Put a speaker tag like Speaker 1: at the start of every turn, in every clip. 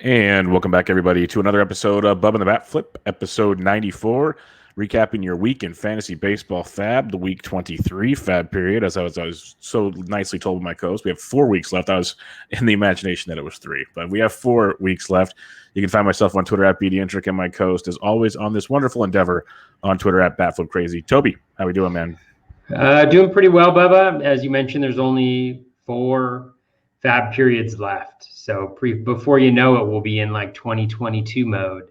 Speaker 1: And welcome back, everybody, to another episode of Bubba and the BatFlip, episode 94, recapping your week in fantasy baseball FAAB, the week 23 FAAB period. As I was so nicely told by my co-host, we have 4 weeks left. I was in the imagination that it was 3, but we have 4 weeks left. You can find myself on Twitter at BDintric, and my co-host is always on this wonderful endeavor on Twitter at BatFlipCrazy. Toby, how we doing, man?
Speaker 2: Doing pretty well, Bubba. As you mentioned, there's only 4 FAAB periods left. So before you know it, we'll be in like 2022 mode,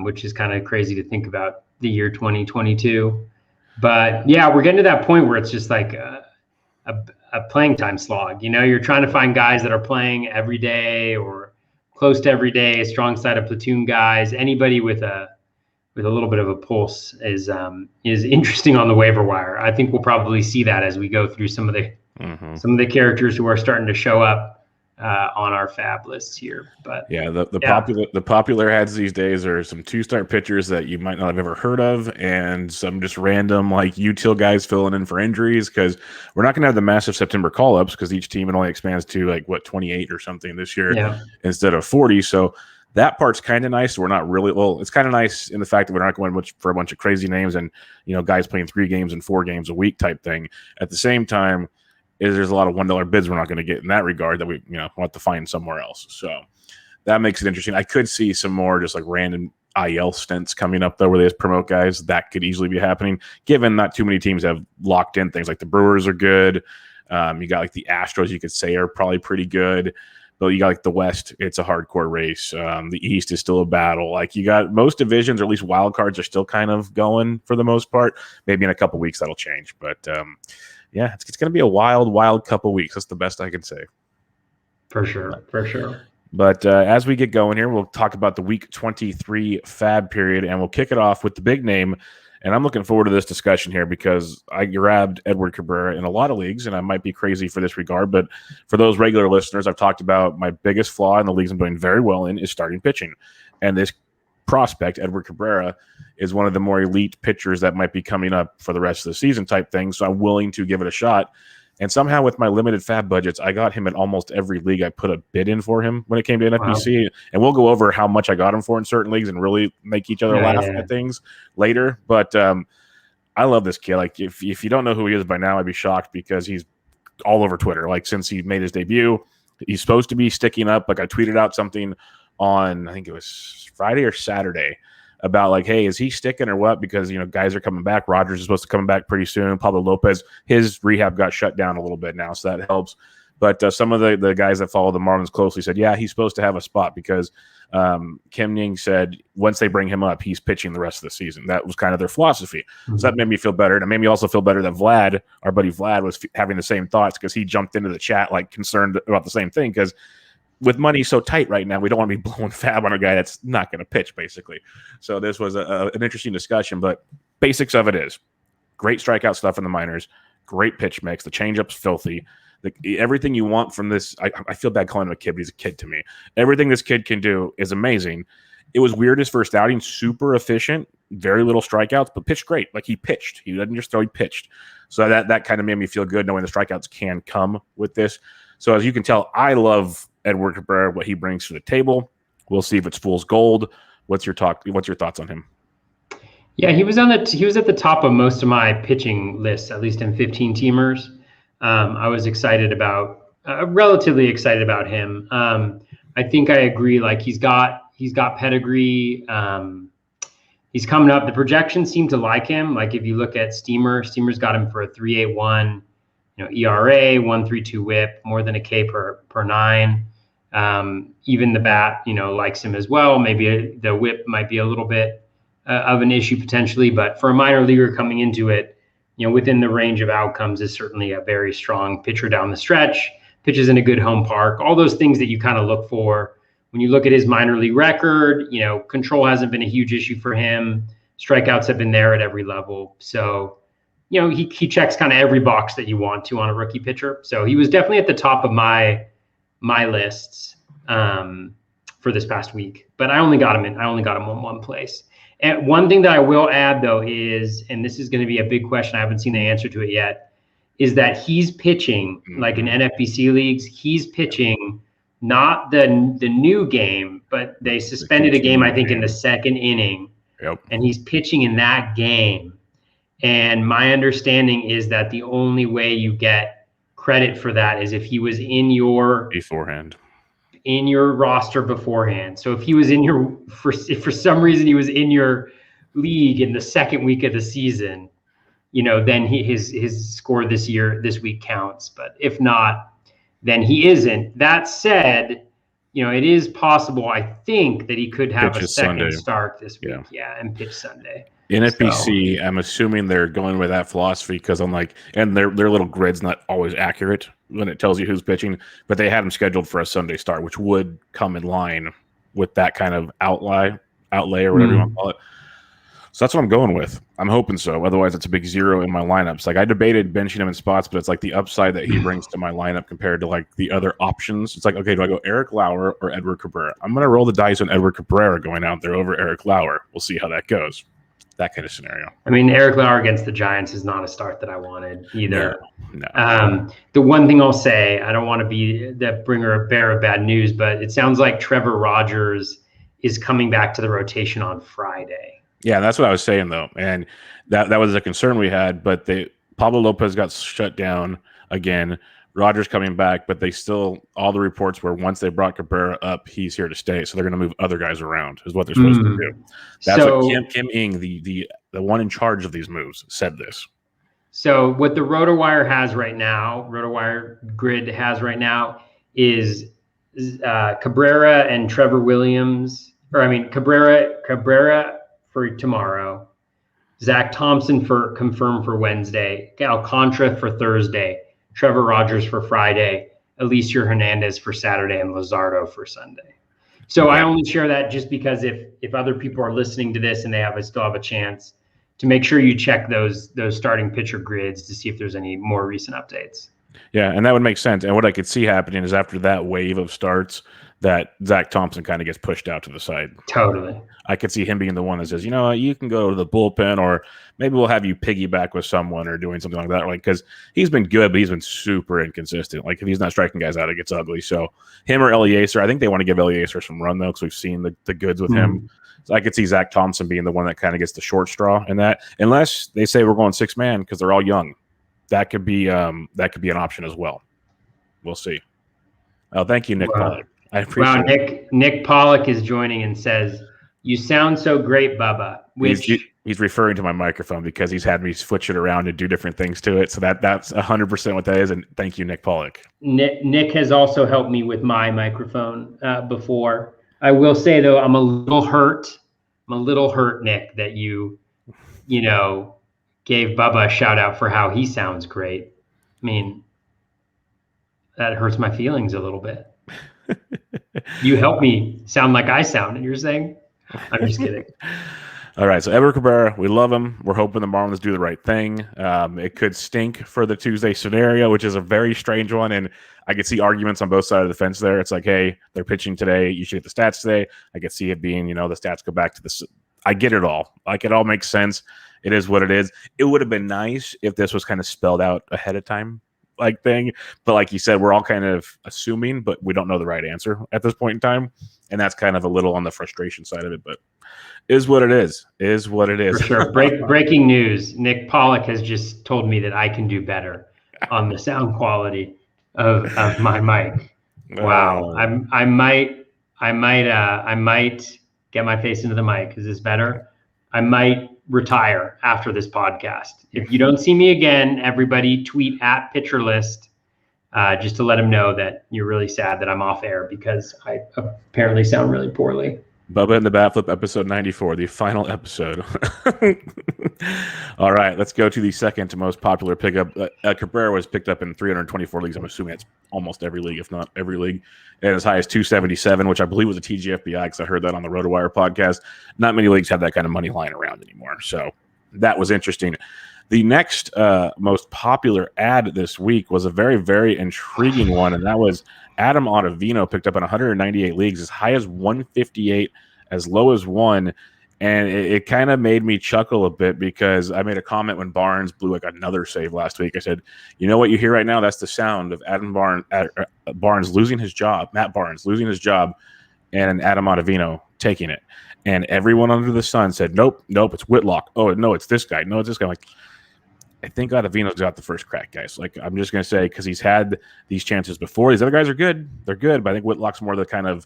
Speaker 2: which is kind of crazy to think about the year 2022. But yeah, we're getting to that point where it's just like a playing time slog. You know, you're trying to find guys that are playing every day or close to every day, a strong side of platoon guys. Anybody with a little bit of a pulse is interesting on the waiver wire. I think we'll probably see that as we go through some of the characters who are starting to show up on our FAAB lists here. But
Speaker 1: yeah, the popular ads these days are some 2-star pitchers that you might not have ever heard of, and some just random like util guys filling in for injuries, because we're not going to have the massive September call-ups because each team it only expands to 28 or something this year instead of 40. So that part's kind of nice. We're not really it's kind of nice in the fact that we're not going for a bunch of crazy names and guys playing 3 games and 4 games a week type thing. At the same time, there's a lot of $1 bids we're not going to get in that regard that we want to find somewhere else. So that makes it interesting. I could see some more just like random IL stints coming up though, where they just promote guys. That could easily be happening, given not too many teams have locked in things. Like the Brewers are good. You got like the Astros, you could say, are probably pretty good. But you got like the West, it's a hardcore race. The East is still a battle. Like you got most divisions, or at least wild cards, are still kind of going for the most part. Maybe in a couple weeks that'll change. But yeah, it's going to be a wild couple weeks. That's the best I can say.
Speaker 2: For sure.
Speaker 1: But as we get going here, we'll talk about the week 23 FAAB period, and we'll kick it off with the big name. And I'm looking forward to this discussion here because I grabbed Edward Cabrera in a lot of leagues, and I might be crazy for this regard. But for those regular listeners, I've talked about my biggest flaw in the leagues I'm doing very well in is starting pitching. And this prospect, Edward Cabrera, is one of the more elite pitchers that might be coming up for the rest of the season type thing. So I'm willing to give it a shot. And somehow with my limited FAAB budgets, I got him in almost every league I put a bid in for him when it came to NFBC. Wow. And we'll go over how much I got him for in certain leagues and really make each other laugh at things later. But I love this kid. Like if you don't know who he is by now, I'd be shocked because he's all over Twitter. Like since he made his debut, he's supposed to be sticking up. Like I tweeted out something on, I think it was Friday or Saturday, about like, hey, is he sticking or what? Because, guys are coming back. Rogers is supposed to come back pretty soon. Pablo Lopez, his rehab got shut down a little bit now, so that helps. But some of the guys that follow the Marlins closely said, yeah, he's supposed to have a spot because Kim Ning said once they bring him up, he's pitching the rest of the season. That was kind of their philosophy. Mm-hmm. So that made me feel better. And it made me also feel better that Vlad, our buddy Vlad, was having the same thoughts because he jumped into the chat like concerned about the same thing because with money so tight right now, we don't want to be blowing FAAB on a guy that's not going to pitch, basically. So this was an interesting discussion, but basics of it is great strikeout stuff in the minors, great pitch mix. The changeup's filthy. Everything you want from this, I feel bad calling him a kid, but he's a kid to me. Everything this kid can do is amazing. It was weird his first outing, super efficient, very little strikeouts, but pitched great. Like he pitched. He didn't just throw, he pitched. So that kind of made me feel good knowing the strikeouts can come with this. So as you can tell, I love Edward Cabrera, what he brings to the table. We'll see if it's fool's gold. What's your thoughts on him?
Speaker 2: Yeah, he was at the top of most of my pitching lists, at least in 15 teamers. I was relatively excited about him. I think I agree. Like he's got pedigree. He's coming up. The projections seem to like him. Like if you look at Steamer's got him for a 3.81. ERA, 1.32 WHIP, more than a K per 9. Even the bat, likes him as well. Maybe the WHIP might be a little bit of an issue potentially, but for a minor leaguer coming into it, within the range of outcomes is certainly a very strong pitcher down the stretch, pitches in a good home park, all those things that you kind of look for. When you look at his minor league record, control hasn't been a huge issue for him. Strikeouts have been there at every level. So, he checks kind of every box that you want to on a rookie pitcher. So he was definitely at the top of my lists for this past week. But I only got him on one place. And one thing that I will add though is, and this is going to be a big question, I haven't seen the answer to it yet, is that he's pitching like in NFBC leagues, he's pitching not the new game, but they suspended a game, I think, in the second inning.
Speaker 1: Yep.
Speaker 2: And he's pitching in that game. And my understanding is that the only way you get credit for that is if he was in your roster beforehand. So if he was in if for some reason he was in your league in the second week of the season, then his score this week counts. But if not, then he isn't. That said, it is possible, I think, that he could have a second start this week. Yeah, and pitch Sunday.
Speaker 1: In FBC, I'm assuming they're going with that philosophy because and their little grid's not always accurate when it tells you who's pitching, but they had him scheduled for a Sunday start, which would come in line with that kind of outlay or whatever you want to call it. So that's what I'm going with. I'm hoping so. Otherwise, it's a big zero in my lineups. Like I debated benching him in spots, but it's like the upside that he brings to my lineup compared to like the other options. It's like, okay, do I go Eric Lauer or Edward Cabrera? I'm going to roll the dice on Edward Cabrera going out there over Eric Lauer. We'll see how that goes. That kind of scenario.
Speaker 2: I mean, Eric Lauer against the Giants is not a start that I wanted either.
Speaker 1: No.
Speaker 2: The one thing I'll say, I don't want to be the bearer of bad news, but it sounds like Trevor Rogers is coming back to the rotation on Friday.
Speaker 1: Yeah, that's what I was saying, though. And that was a concern we had, but Pablo Lopez got shut down again. Rogers coming back, but all the reports were once they brought Cabrera up, he's here to stay. So they're going to move other guys around, is what they're supposed to do. That's what Kim Ing, the one in charge of these moves, said this.
Speaker 2: So what the RotoWire has right now, RotoWire grid has right now, is Cabrera and Trevor Williams, Cabrera for tomorrow, Zach Thompson confirmed for Wednesday, Alcantara for Thursday, Trevor Rogers for Friday, Alicia Hernandez for Saturday, and Luzardo for Sunday. So I only share that just because if other people are listening to this and they still have a chance, to make sure you check those starting pitcher grids to see if there's any more recent updates.
Speaker 1: Yeah, and that would make sense. And what I could see happening is after that wave of starts, that Zach Thompson kind of gets pushed out to the side.
Speaker 2: Totally.
Speaker 1: I could see him being the one that says, you can go to the bullpen, or maybe we'll have you piggyback with someone or doing something like that. Like, because he's been good, but he's been super inconsistent. Like, if he's not striking guys out, it gets ugly. So him or Eliezer, I think they want to give Eliezer some run, though, because we've seen the goods with him. So I could see Zach Thompson being the one that kind of gets the short straw in that, unless they say we're going 6-man because they're all young. That could be an option as well. We'll see. Oh, thank you, Nick Pollock. I appreciate it.
Speaker 2: Nick Pollock is joining and says, "You sound so great, Bubba."
Speaker 1: He's referring to my microphone because he's had me switch it around and do different things to it. So that's 100% what that is. And thank you, Nick Pollock.
Speaker 2: Nick has also helped me with my microphone before. I will say, though, I'm a little hurt, Nick, that you gave Bubba a shout out for how he sounds great. I mean, that hurts my feelings a little bit. You help me sound like I sound, and you're saying, I'm just kidding.
Speaker 1: All right, so Edward Cabrera, we love him. We're hoping the Marlins do the right thing. It could stink for the Tuesday scenario, which is a very strange one, and I could see arguments on both sides of the fence there. It's like, hey, they're pitching today. You should get the stats today. I could see it being, the stats go back to this. I get it all. Like, it all makes sense. It is what it is. It would have been nice if this was kind of spelled out ahead of time, like thing. But like you said, we're all kind of assuming, but we don't know the right answer at this point in time. And that's kind of a little on the frustration side of it, but is what it is. Is what it is.
Speaker 2: For sure. Breaking news. Nick Pollock has just told me that I can do better on the sound quality of my mic. Wow. I might get my face into the mic. Is this better? I might retire after this podcast. If you don't see me again, everybody tweet at PitcherList just to let him know that you're really sad that I'm off air because I apparently sound really poorly.
Speaker 1: Bubba and the BatFlip, episode 94, the final episode. All right, let's go to the second most popular pickup. Cabrera was picked up in 324 leagues. I'm assuming it's almost every league, if not every league, and as high as 277, which I believe was a TGFBI because I heard that on the RotoWire podcast. Not many leagues have that kind of money lying around anymore, so that was interesting. The next most popular ad this week was a very, very intriguing one, and that was Adam Adavino picked up in 198 leagues, as high as 158, as low as 1. And it kind of made me chuckle a bit because I made a comment when Barnes blew like another save last week. I said, you know what you hear right now? That's the sound of Barnes losing his job, Matt Barnes losing his job, and Adam Adavino taking it. And everyone under the sun said, nope, it's Whitlock. Oh, no, it's this guy. No, it's this guy. I'm like, I think Adavino's got the first crack, guys. Like, I'm just going to say, because he's had these chances before. These other guys are good. They're good, but I think Whitlock's more the kind of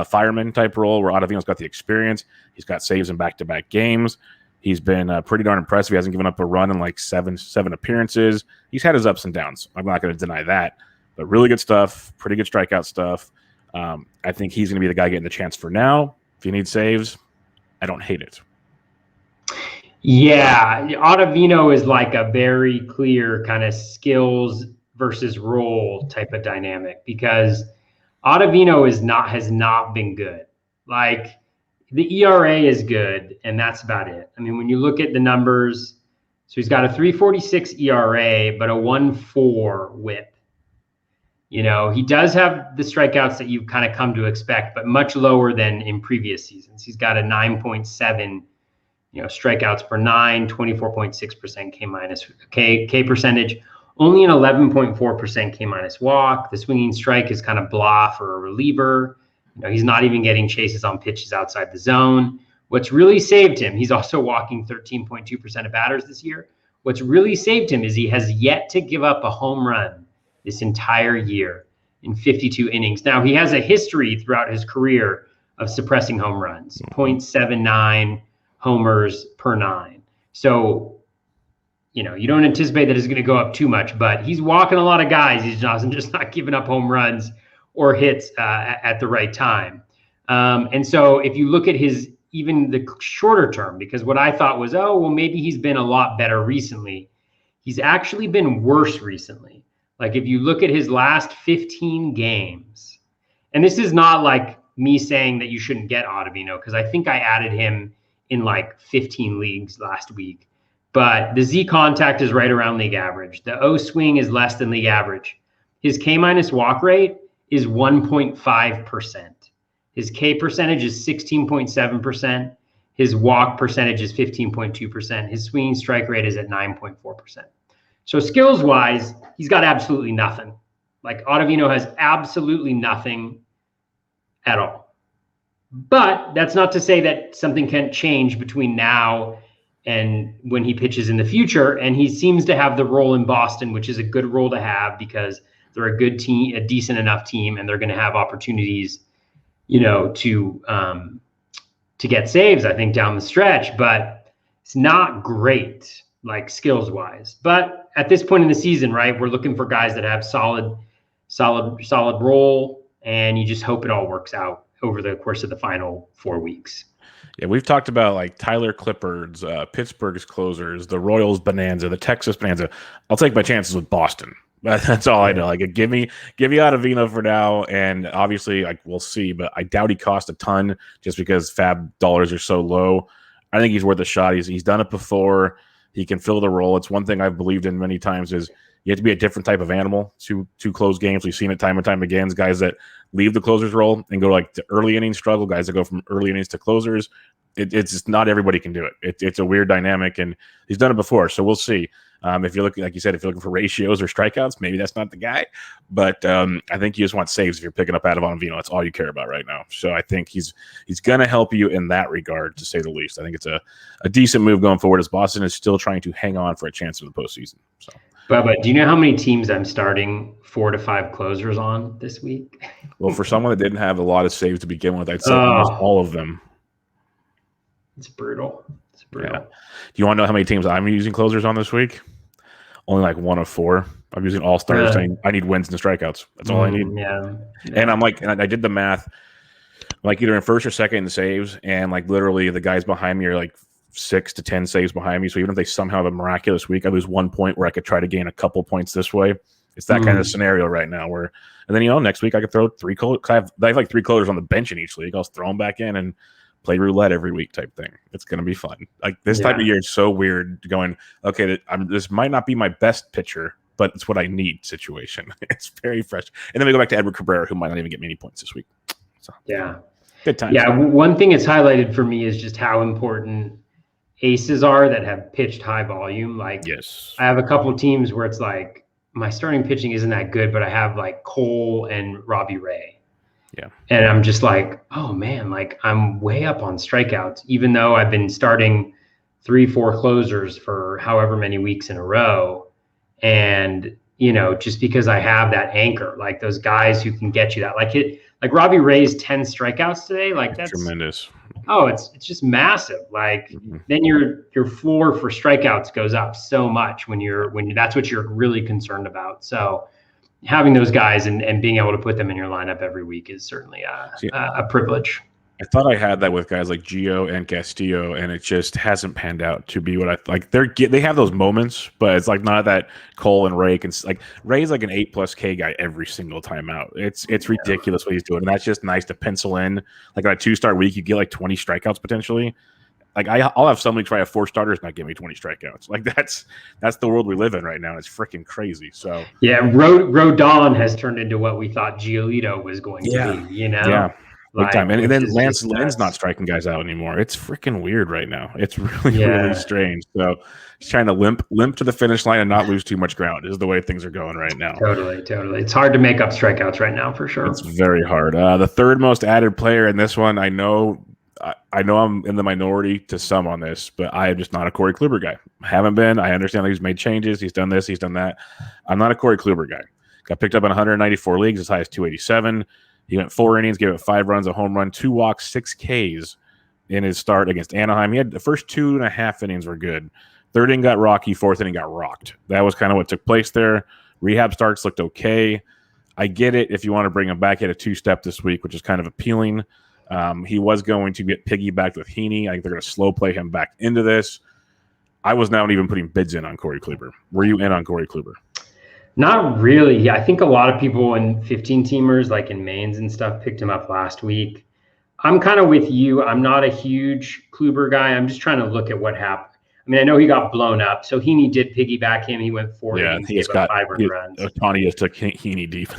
Speaker 1: fireman type role where Adavino's got the experience. He's got saves in back-to-back games. He's been pretty darn impressive. He hasn't given up a run in like seven appearances. He's had his ups and downs. I'm not going to deny that. But really good stuff, pretty good strikeout stuff. I think he's going to be the guy getting the chance for now. If you need saves, I don't hate it.
Speaker 2: Yeah, Adavino is like a very clear kind of skills versus role type of dynamic because Adavino has not been good. Like the ERA is good, and that's about it. I mean, when you look at the numbers, so he's got a 3.46 ERA, but a 1.4 WHIP. You know, he does have the strikeouts that you've kind of come to expect, but much lower than in previous seasons. He's got a 9.7, strikeouts per 9, 24.6% K percentage, only an 11.4% K minus walk. The swinging strike is kind of blah for a reliever. He's not even getting chases on pitches outside the zone. What's really saved him, he's also walking 13.2% of batters this year. What's really saved him is he has yet to give up a home run this entire year in 52 innings. Now, he has a history throughout his career of suppressing home runs, 0.79 homers per 9. So, you don't anticipate that it's going to go up too much, but he's walking a lot of guys. He's just not giving up home runs or hits at the right time. And so if you look at even the shorter term, because what I thought was, maybe he's been a lot better recently. He's actually been worse recently. Like if you look at his last 15 games, and this is not like me saying that you shouldn't get Adavino, because I think I added him in like 15 leagues last week. But the Z contact is right around league average. The O swing is less than league average. His K minus walk rate is 1.5%. His K percentage is 16.7%. His walk percentage is 15.2%. His swinging strike rate is at 9.4%. So skills-wise, he's got absolutely nothing. Like Adavino has absolutely nothing at all. But that's not to say that something can't change between now and when he pitches in the future. And he seems to have the role in Boston, which is a good role to have because they're a good team, a decent enough team, and they're going to have opportunities, to get saves, I think, down the stretch. But it's not great, like skills-wise. But at this point in the season, right, we're looking for guys that have solid role, and you just hope it all works out over the course of the final 4 weeks.
Speaker 1: Yeah, we've talked about like Tyler Clippard's, Pittsburgh's closers, the Royals bonanza, the Texas bonanza. I'll take my chances with Boston. That's all I know. Like, give me Adavino for now, and obviously, like we'll see. But I doubt he cost a ton just because FAAB dollars are so low. I think he's worth a shot. He's done it before. He can fill the role. It's one thing I've believed in many times is you have to be a different type of animal to close games. We've seen it time and time again. Guys that leave the closer's role and go like to early innings struggle. Guys that go from early innings to closers. It's just not everybody can do it. It's a weird dynamic, and he's done it before. So we'll see. If you're looking, like you said, if you're looking for ratios or strikeouts, maybe that's not the guy. But I think you just want saves if you're picking up Adavino. That's all you care about right now. So I think he's going to help you in that regard, to say the least. I think it's a decent move going forward as Boston is still trying to hang on for a chance in the postseason. So,
Speaker 2: Bubba, do you know how many teams I'm starting 4 to 5 closers on this week?
Speaker 1: Well, for someone that didn't have a lot of saves to begin with, I'd say almost all of them.
Speaker 2: It's brutal.
Speaker 1: Yeah. Do you want to know how many teams I'm using closers on this week? Only like 1 of 4. I'm using all stars. I need wins and strikeouts. That's all I need.
Speaker 2: Yeah.
Speaker 1: And I'm like, and I did the math. I'm like either in first or second in the saves, and like literally the guys behind me are like 6 to 10 saves behind me. So even if they somehow have a miraculous week, I lose 1 point where I could try to gain a couple points this way. It's that kind of scenario right now where, and then next week I could throw 3 closers. I have like 3 closers on the bench in each league. I'll throw them back in and play roulette every week type thing. It's going to be fun. Like this type of year is so weird going, okay, this might not be my best pitcher, but it's what I need situation. It's very fresh. And then we go back to Edward Cabrera, who might not even get many points this week. So.
Speaker 2: Yeah.
Speaker 1: Good times.
Speaker 2: Yeah, one thing it's highlighted for me is just how important aces are that have pitched high volume. Like,
Speaker 1: Yes.
Speaker 2: I have a couple teams where it's like my starting pitching isn't that good, but I have like Cole and Robbie Ray.
Speaker 1: Yeah.
Speaker 2: And I'm just like, oh man, like I'm way up on strikeouts, even though I've been starting 3-4 closers for however many weeks in a row. And, just because I have that anchor, like those guys who can get you that, like Robbie Ray's 10 strikeouts today, like that's
Speaker 1: tremendous.
Speaker 2: Oh, it's just massive. Like then your floor for strikeouts goes up so much when that's what you're really concerned about. So having those guys and being able to put them in your lineup every week is certainly a privilege.
Speaker 1: I thought I had that with guys like Gio and Castillo, and it just hasn't panned out to be what I like. They have those moments, but it's like not that Cole and Ray can like Ray's like an 8+ K guy every single time out. It's ridiculous what he's doing, and that's just nice to pencil in. Like on a 2-start week, you get like 20 strikeouts potentially. Like I'll have some leagues where I have 4 starters not give me 20 strikeouts. Like that's the world we live in right now. It's freaking crazy. So
Speaker 2: yeah, Rodon has turned into what we thought Giolito was going to be.
Speaker 1: Yeah. Big time. And then Lance Lynn's not
Speaker 2: nuts.
Speaker 1: striking guys out anymore. It's freaking weird right now. It's really strange. So he's trying to limp to the finish line and not lose too much ground is the way things are going right now.
Speaker 2: Totally. It's hard to make up strikeouts right now for sure.
Speaker 1: It's very hard. The third most added player in this one, I know I'm in the minority to some on this, but I am just not a Corey Kluber guy. I haven't been. I understand that he's made changes. He's done this. He's done that. I'm not a Corey Kluber guy. Got picked up in 194 leagues, as high as 287. He went 4 innings, gave it 5 runs, a home run, 2 walks, 6 Ks in his start against Anaheim. He had the first 2.5 innings were good. Third inning got rocky. Fourth inning got rocked. That was kind of what took place there. Rehab starts looked okay. I get it if you want to bring him back. He had a 2-step this week, which is kind of appealing. He was going to get piggybacked with Heaney. I think they're going to slow play him back into this. I was not even putting bids in on Corey Kluber. Were you in on Corey Kluber?
Speaker 2: Not really. Yeah, I think a lot of people in 15-teamers, like in mains and stuff, picked him up last week. I'm kind of with you. I'm not a huge Kluber guy. I'm just trying to look at what happened. I mean, I know he got blown up. So Heaney did piggyback him. He went 4 innings, gave up 5 runs.
Speaker 1: Ohtani just took Heaney deep.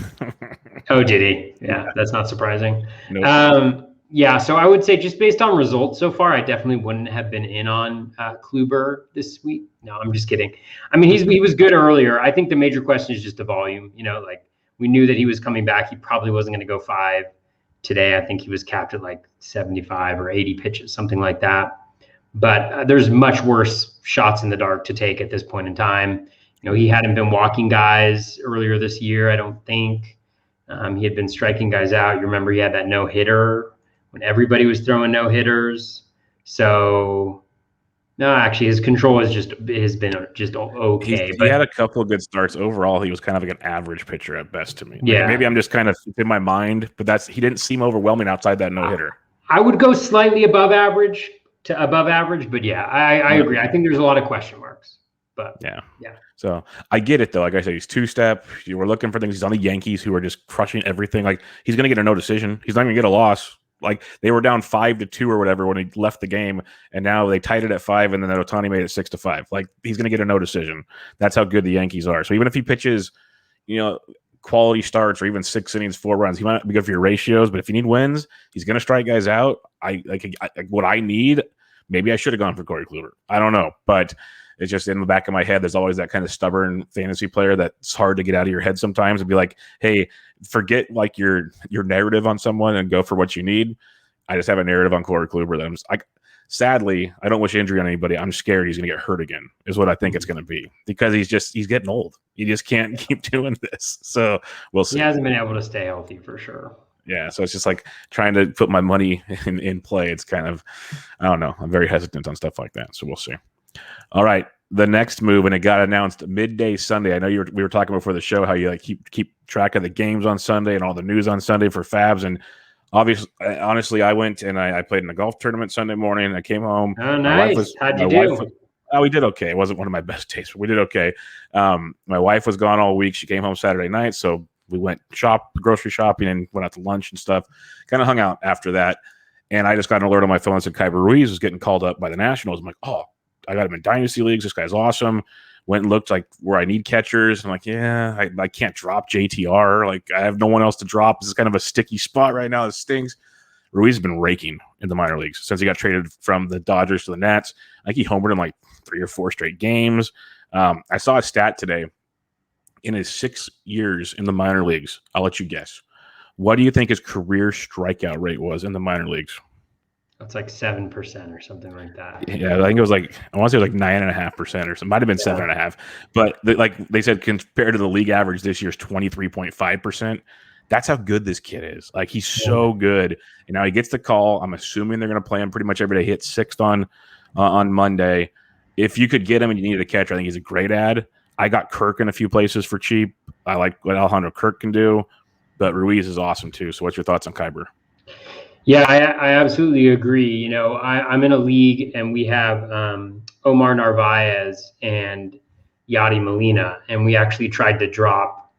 Speaker 2: Oh, did he? Yeah, that's not surprising.
Speaker 1: Nope.
Speaker 2: Yeah, so I would say just based on results so far, I definitely wouldn't have been in on Kluber this week. No, I'm just kidding. I mean, he was good earlier. I think the major question is just the volume. Like we knew that he was coming back. He probably wasn't going to go 5 today. I think he was capped at like 75 or 80 pitches, something like that. But there's much worse shots in the dark to take at this point in time. He hadn't been walking guys earlier this year, I don't think. He had been striking guys out. You remember he had that no-hitter when everybody was throwing no-hitters. So, no, actually, his control has been just okay.
Speaker 1: He had a couple of good starts. Overall, he was kind of like an average pitcher at best to me.
Speaker 2: Yeah.
Speaker 1: Maybe I'm just kind of in my mind, but he didn't seem overwhelming outside that no-hitter.
Speaker 2: I would go slightly above average, but yeah, I agree. I think there's a lot of question marks. But yeah.
Speaker 1: So I get it though. Like I said, he's 2-step. You were looking for things. He's on the Yankees, who are just crushing everything. Like he's going to get a no decision. He's not going to get a loss. Like they were down 5-2 or whatever when he left the game, and now they tied it at 5, and then Ohtani made it 6-5. Like he's going to get a no decision. That's how good the Yankees are. So even if he pitches, quality starts or even 6 innings, 4 runs, he might not be good for your ratios. But if you need wins, he's going to strike guys out. What I need. Maybe I should have gone for Corey Kluber. I don't know, but it's just in the back of my head. There's always that kind of stubborn fantasy player that's hard to get out of your head sometimes and be like, hey, forget like your narrative on someone and go for what you need. I just have a narrative on Corey Kluber that I'm just like, sadly, I don't wish injury on anybody. I'm scared he's going to get hurt again is what I think it's going to be because he's getting old. You just can't keep doing this. So we'll see.
Speaker 2: He hasn't been able to stay healthy for sure.
Speaker 1: Yeah, so it's just like trying to put my money in play. It's kind of, I don't know. I'm very hesitant on stuff like that, so we'll see. All right, the next move, and it got announced midday Sunday. I know we were talking before the show how you like keep track of the games on Sunday and all the news on Sunday for FAABs. And honestly, I went and I played in a golf tournament Sunday morning. I came home.
Speaker 2: Oh, nice. How'd you do?
Speaker 1: We did okay. It wasn't one of my best days, but we did okay. My wife was gone all week. She came home Saturday night, so we went grocery shopping and went out to lunch and stuff. Kind of hung out after that. And I just got an alert on my phone that said Kleber Ruiz was getting called up by the Nationals. I'm like, oh, I got him in dynasty leagues. This guy's awesome. Went and looked like where I need catchers. I'm like, yeah, I can't drop JTR. Like I have no one else to drop. This is kind of a sticky spot right now. It stinks. Ruiz has been raking in the minor leagues since he got traded from the Dodgers to the Nats. I think he homered in like 3 or 4 straight games. I saw a stat today. In his 6 years in the minor leagues, I'll let you guess. What do you think his career strikeout rate was in the minor leagues?
Speaker 2: It's like 7% or something like that.
Speaker 1: Yeah, I think it was like, I want to say it was like 9.5% or something. Might have been 7.5. But like they said, compared to the league average this year's 23.5%. That's how good this kid is. Like, he's so good. And now he gets the call. I'm assuming they're going to play him pretty much every day. He hit 6th on Monday. If you could get him and you needed a catcher, I think he's a great ad. I got Kirk in a few places for cheap. I like what Alejandro Kirk can do, but Ruiz is awesome too. So what's your thoughts on Kleber?
Speaker 2: Yeah, I absolutely agree. You know, I'm in a league and we have Omar Narvaez and Yadi Molina, and we actually tried to drop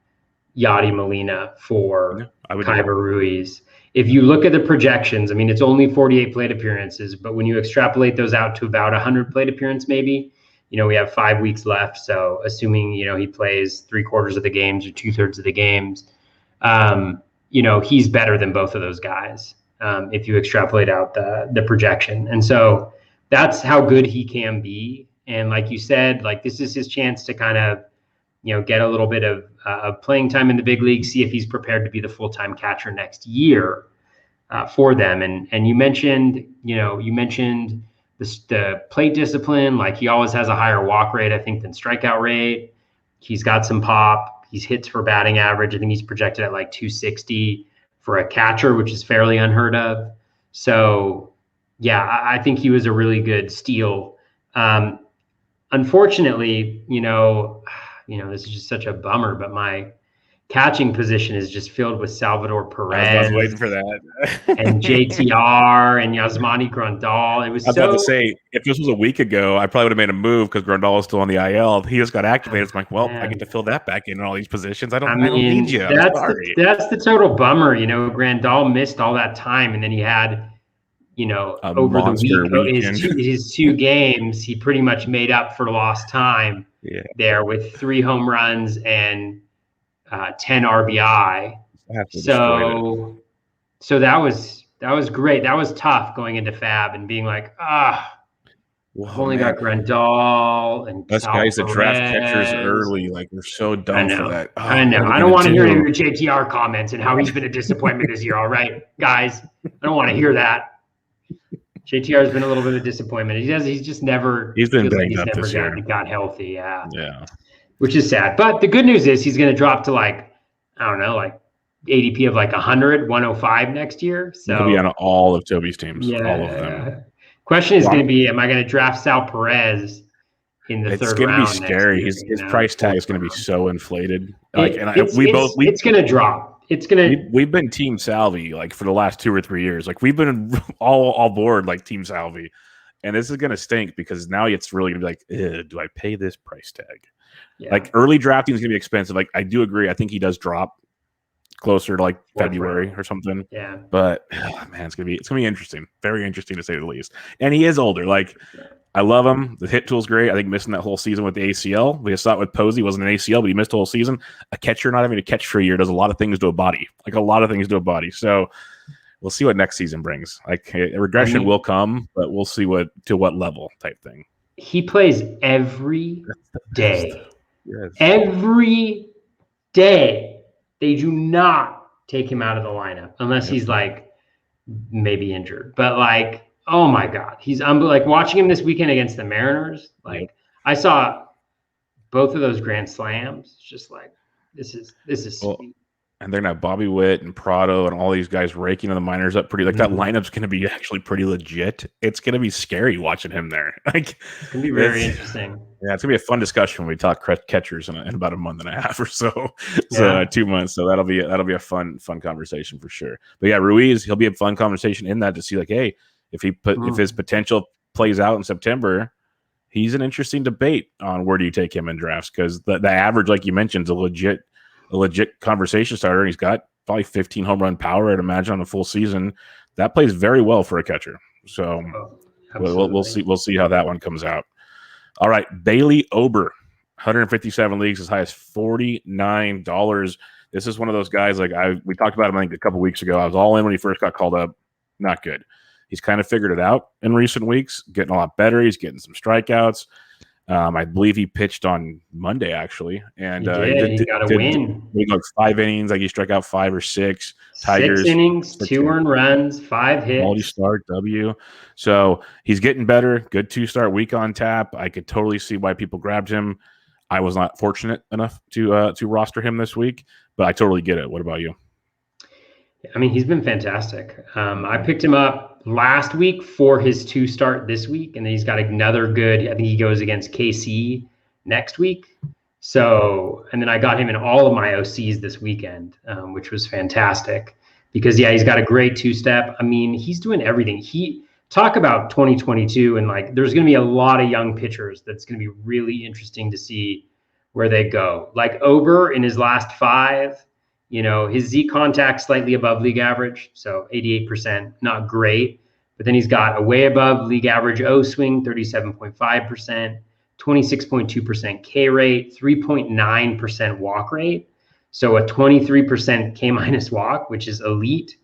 Speaker 2: Yadi Molina for Kleber Ruiz. If you look at the projections, I mean, it's only 48 plate appearances, but when you extrapolate those out to about 100 plate appearance, maybe, you know, we have 5 weeks left. So assuming, you know, he plays 3/4 of the games or 2/3 of the games, you know, he's better than both of those guys. If you extrapolate out the projection. And so that's how good he can be. And like you said, like, this is his chance to kind of, you know, get a little bit of playing time in the big league, see if he's prepared to be the full-time catcher next year for them. And you mentioned the plate discipline. Like, he always has a higher walk rate, I think, than strikeout rate. He's got some pop. He's hits for batting average. I think he's projected at like 260 for a catcher, which is fairly unheard of. So, yeah, I think he was a really good steal. Unfortunately, you know, this is just such a bummer, but my catching position is just filled with Salvador Perez.
Speaker 1: I was waiting for that.
Speaker 2: And JTR and Yasmani Grandal. I was
Speaker 1: about to say, if this was a week ago, I probably would have made a move because Grandal is still on the IL. He just got activated. It's like, well, I get to fill that back in all these positions. I don't need you.
Speaker 2: That's the total bummer. You know, Grandal missed all that time, and then he had, you know, over the week, his 2 games, he pretty much made up for lost time there with 3 home runs and 10 RBI. So that was great. That was tough going into FAAB and being like, I've only got Grandal and
Speaker 1: us guys that draft catchers early. Like, we're so dumb for that.
Speaker 2: I know. I don't want to hear any of your JTR comments and how he's been a disappointment this year. All right, guys, I don't want to hear that. JTR has been a little bit of a disappointment. He's just never.
Speaker 1: He's been banged up this year.
Speaker 2: Got healthy. Yeah.
Speaker 1: Which
Speaker 2: is sad. But the good news is he's going to drop to, like, I don't know, like ADP of like 100, 105 next year. So
Speaker 1: he'll be on all of Toby's teams. All of them.
Speaker 2: Question is going to be, am I going to draft Sal Perez in the 3rd round? It's going to be
Speaker 1: scary. His price tag is going to be so inflated.
Speaker 2: It's going to drop.
Speaker 1: We've been Team Salvi like for the last 2 or 3 years. Like, we've been all board like Team Salvi, and this is going to stink because now it's really going to be like, do I pay this price tag? Yeah. Like, early drafting is going to be expensive. Like, I do agree. I think he does drop closer to like February or something.
Speaker 2: Yeah.
Speaker 1: But man, it's gonna be interesting. Very interesting to say the least. And he is older. Like, I love him. The hit tool's great. I think missing that whole season with the ACL. We saw it with Posey. Wasn't an ACL, but he missed the whole season. A catcher not having to catch for a year does a lot of things to a body. So we'll see what next season brings. Like, a regression will come, but we'll see to what level type thing.
Speaker 2: He plays every day.
Speaker 1: Yes.
Speaker 2: Every day. They do not take him out of the lineup unless he's like maybe injured. But like, oh my God, he's like watching him this weekend against the Mariners. Like, I saw both of those grand slams. Just like, this is sweet.
Speaker 1: And they're now Bobby Witt and Prado and all these guys raking the minors up pretty. Like, that lineup's going to be actually pretty legit. It's going to be scary watching him there. Like,
Speaker 2: it's going to be very interesting.
Speaker 1: Yeah, it's going to be a fun discussion when we talk catchers in about a month and a half or so. 2 months. So that'll be a fun conversation for sure. But yeah, Ruiz, he'll be a fun conversation in that to see like, hey, if his potential plays out in September, he's an interesting debate on where do you take him in drafts, because the average, like you mentioned, is a legit conversation starter, and he's got probably 15 home run power, I'd imagine, on a full season. That plays very well for a catcher. So we'll see how that one comes out. All right, Bailey Ober, 157 leagues, as high as $49. This is one of those guys, like we talked about him, I think, a couple weeks ago. I was all in when he first got called up. not good. He's kind of figured it out in recent weeks, getting a lot better. He's getting some strikeouts. I believe he pitched on Monday, actually. And
Speaker 2: he got a win.
Speaker 1: He got 5 innings, like he struck out 5 or 6.
Speaker 2: 6 innings, 2 earned runs, 5 hits.
Speaker 1: Multi-start W. So he's getting better. Good 2-start week on tap. I could totally see why people grabbed him. I was not fortunate enough to roster him this week, but I totally get it. What about you?
Speaker 2: I mean, he's been fantastic. I picked him up last week for his 2-start this week, and then he's got another good. I think he goes against KC next week. So, and then I got him in all of my OCs this weekend, which was fantastic because he's got a great 2-step. I mean, he's doing everything. Talk about 2022, and like, there's going to be a lot of young pitchers that's going to be really interesting to see where they go. Like Ober in his last 5. His Z contact slightly above league average, so 88%, not great. But then he's got a way above league average O swing, 37.5%, 26.2% K rate, 3.9% walk rate. So a 23% K minus walk, which is elite.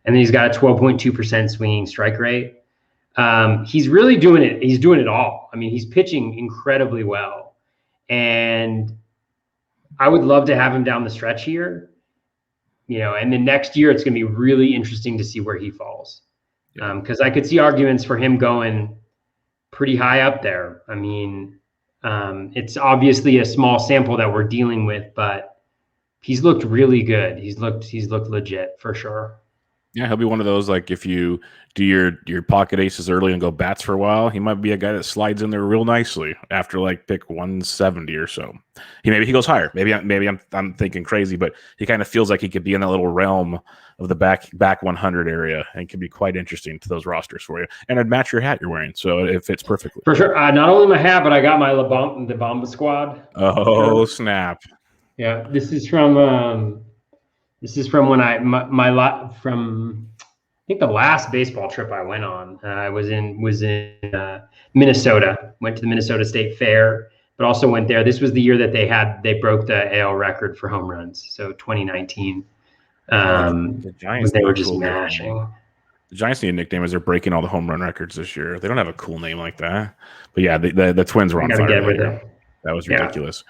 Speaker 2: And then he's got a 12.2% swinging strike rate. He's really doing it. He's doing it all. I mean, he's pitching incredibly well. And I would love to have him down the stretch here. And then next year it's going to be really interesting to see where he falls. Because I could see arguments for him going pretty high up there. I mean, it's obviously a small sample that we're dealing with, but he's looked really good. He's looked legit for sure.
Speaker 1: Yeah, he'll be one of those, like, if you do your pocket aces early and go bats for a while, he might be a guy that slides in there real nicely after like pick 170 or so. Maybe he goes higher. Maybe I'm thinking crazy, but he kind of feels like he could be in that little realm of the back 100 area, and can be quite interesting to those rosters for you. And I'd match your hat you're wearing, so it fits perfectly.
Speaker 2: For sure. Not only my hat, but I got my the Bamba squad.
Speaker 1: Oh, snap!
Speaker 2: Yeah, this is from when I think the last baseball trip I went on. I was in Minnesota. Went to the Minnesota State Fair, but also went there. This was the year that they broke the AL record for home runs. So 2019. The
Speaker 1: Giants,
Speaker 2: they were just mashing.
Speaker 1: The Giants need a nickname as they're breaking all the home run records this year. They don't have a cool name like that. But yeah, the Twins were on fire. That was ridiculous.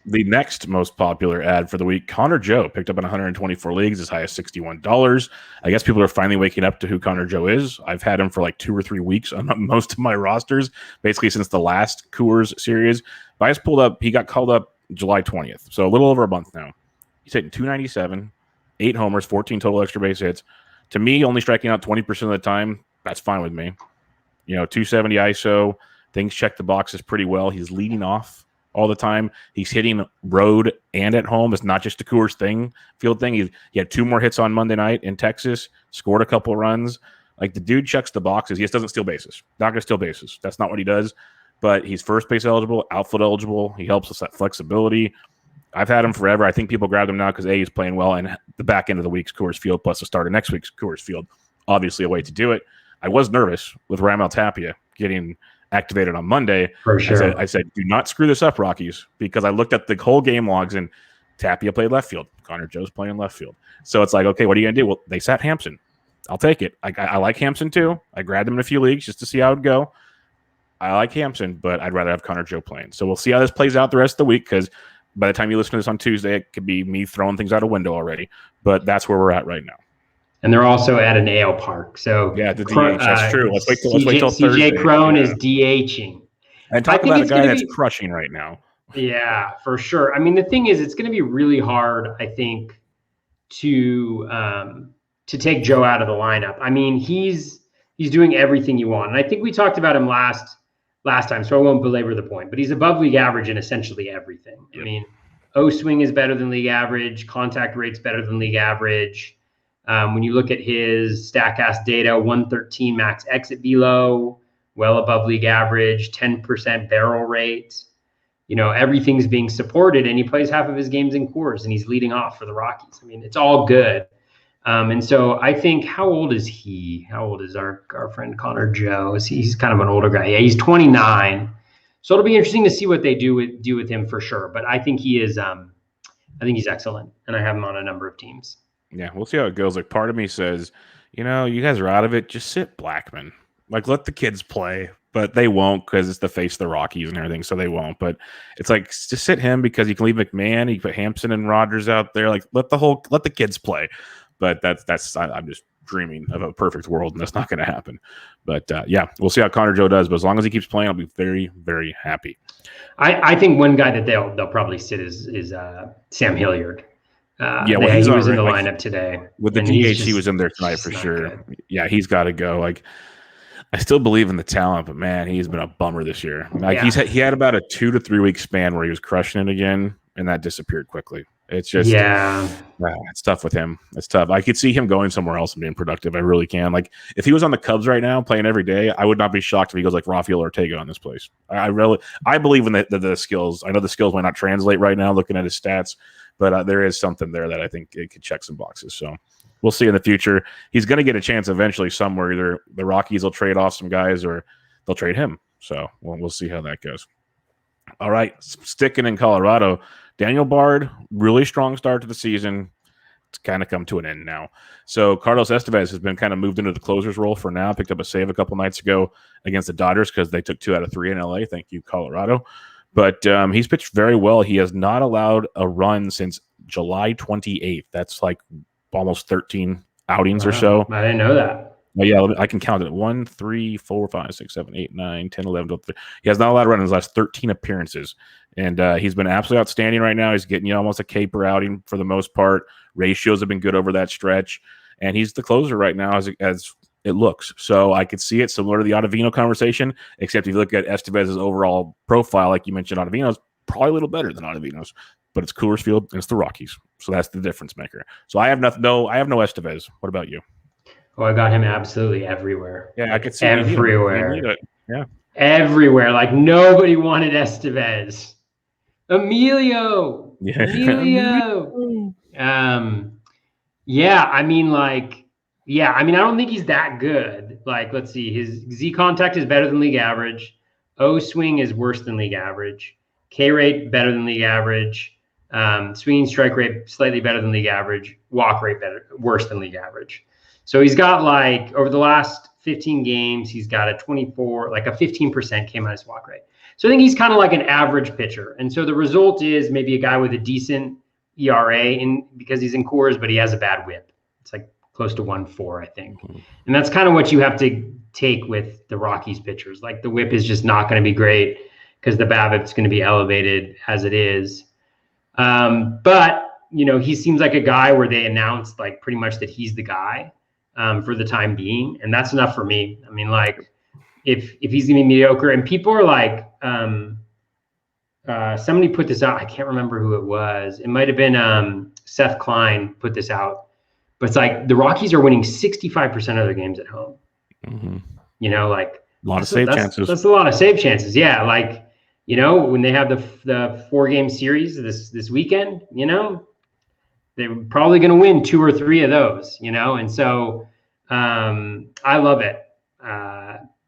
Speaker 1: The next most popular ad for the week, Connor Joe, picked up in 124 leagues, as high as $61. I guess people are finally waking up to who Connor Joe is. I've had him for like 2 or 3 weeks on most of my rosters, basically since the last Coors series. But I just pulled up, he got called up July 20th, so a little over a month now. He's hitting 297, 8 homers, 14 total extra base hits. To me, only striking out 20% of the time, that's fine with me. 270 ISO, things check the boxes pretty well. He's leading off all the time. He's hitting road and at home. It's not just a Coors field thing. He had 2 more hits on Monday night in Texas, scored a couple of runs. Like, the dude checks the boxes. He just doesn't steal bases. Not going to steal bases. That's not what he does. But he's first base eligible, outfield eligible. He helps us that flexibility. I've had him forever. I think people grabbed him now because he's playing well, and the back end of the week's Coors Field plus the start of next week's Coors Field, obviously a way to do it. I was nervous with Raimel Tapia getting activated on Monday.
Speaker 2: For sure.
Speaker 1: I said, do not screw this up, Rockies, because I looked at the whole game logs and Tapia played left field. Connor Joe's playing left field. So it's like, okay, what are you going to do? Well, they sat Hampson. I'll take it. I like Hampson too. I grabbed him in a few leagues just to see how it would go. I like Hampson, but I'd rather have Connor Joe playing. So we'll see how this plays out the rest of the week, because by the time you listen to this on Tuesday, it could be me throwing things out a window already. But that's where we're at right now.
Speaker 2: And they're also at an AL park. So
Speaker 1: yeah, the DH, that's true. Let's wait till Thursday.
Speaker 2: CJ Cron is DHing.
Speaker 1: And talk about a guy that's crushing right now.
Speaker 2: Yeah, for sure. I mean, the thing is, it's going to be really hard, I think, to take Joe out of the lineup. I mean, he's doing everything you want. And I think we talked about him last time, so I won't belabor the point. But he's above league average in essentially everything. Yep. I mean, O swing is better than league average. Contact rate's better than league average. When you look at his StatCast data, 113 max exit velo, well above league average, 10% barrel rate. Everything's being supported, and he plays half of his games in Coors, and he's leading off for the Rockies. I mean, it's all good. And so I think, how old is he? How old is our friend Connor Joe? He's kind of an older guy. Yeah, he's 29. So it'll be interesting to see what they do with him for sure. But I think he is. I think he's excellent, and I have him on a number of teams.
Speaker 1: Yeah, we'll see how it goes. Like, part of me says you guys are out of it. Just sit Blackman. Like, let the kids play. But they won't because it's the face of the Rockies and everything, so they won't. But it's like, just sit him because you can leave McMahon, you can put Hampson and Rogers out there. Like, let the kids play. But I'm just dreaming of a perfect world, and that's not going to happen. But yeah, we'll see how Connor Joe does. But as long as he keeps playing, I'll be very, very happy.
Speaker 2: I think one guy that they'll probably sit is Sam Hilliard.
Speaker 1: He was
Speaker 2: in the lineup today
Speaker 1: with the DH. He was in there tonight for sure. Good. Yeah, he's got to go. Like, I still believe in the talent, but man, he's been a bummer this year. Like, he had about a 2 to 3 week span where he was crushing it again, and that disappeared quickly. It's just it's tough with him. It's tough. I could see him going somewhere else and being productive. I really can. Like, if he was on the Cubs right now playing every day, I would not be shocked if he goes like Rafael Ortega on this place. I believe in the skills. I know the skills might not translate right now looking at his stats, but there is something there that I think it could check some boxes. So we'll see in the future. He's going to get a chance eventually somewhere. Either the Rockies will trade off some guys or they'll trade him. So we'll see how that goes. All right, sticking in Colorado, Daniel Bard, really strong start to the season. It's kind of come to an end now. So Carlos Estevez has been kind of moved into the closer's role for now. Picked up a save a couple nights ago against the Dodgers because they took 2 out of 3 in LA. Thank you, Colorado. But he's pitched very well. He has not allowed a run since July 28th. That's like almost 13 outings or so.
Speaker 2: I didn't know that.
Speaker 1: Well, yeah, I can count it. 1, 3, 4, 5, 6, 7, 8, 9, 10, 11, 12, 13. He has not allowed a run in his last 13 appearances. And he's been absolutely outstanding right now. He's getting almost a K per outing for the most part. Ratios have been good over that stretch. And he's the closer right now as it looks. So I could see it similar to the Adavino conversation, except if you look at Estevez's overall profile, like you mentioned, Adavino's probably a little better than Adavino's. But it's Coors Field and it's the Rockies. So that's the difference maker. So I have no Estevez. What about you?
Speaker 2: Oh, I got him absolutely everywhere.
Speaker 1: Yeah, I could see
Speaker 2: everywhere.
Speaker 1: Yeah,
Speaker 2: everywhere. Like, nobody wanted Estevez. Emilio.
Speaker 1: Yeah.
Speaker 2: Emilio. Yeah, I mean, I don't think he's that good. Like, let's see, his Z contact is better than league average. O swing is worse than league average. K rate better than league average. Swinging strike rate slightly better than league average. Walk rate worse than league average. So he's got, like, over the last 15 games, he's got a 15% K minus walk rate. So I think he's kind of like an average pitcher. And so the result is maybe a guy with a decent ERA because he's in Coors, but he has a bad whip. It's like close to 1.4, I think. Mm-hmm. And that's kind of what you have to take with the Rockies pitchers. Like, the whip is just not going to be great because the BABIP is going to be elevated as it is. But, he seems like a guy where they announced, like, pretty much that he's the guy for the time being. And that's enough for me. I mean, like, if he's going to be mediocre, and people are like, somebody put this out. I can't remember who it was. It might have been Seth Klein put this out. But it's like the Rockies are winning 65% of their games at home. Mm-hmm. Like,
Speaker 1: a lot of save chances.
Speaker 2: That's a lot of save chances. Yeah, like, when they have the 4-game series this weekend, they're probably going to win 2 or 3 of those. And so I love it.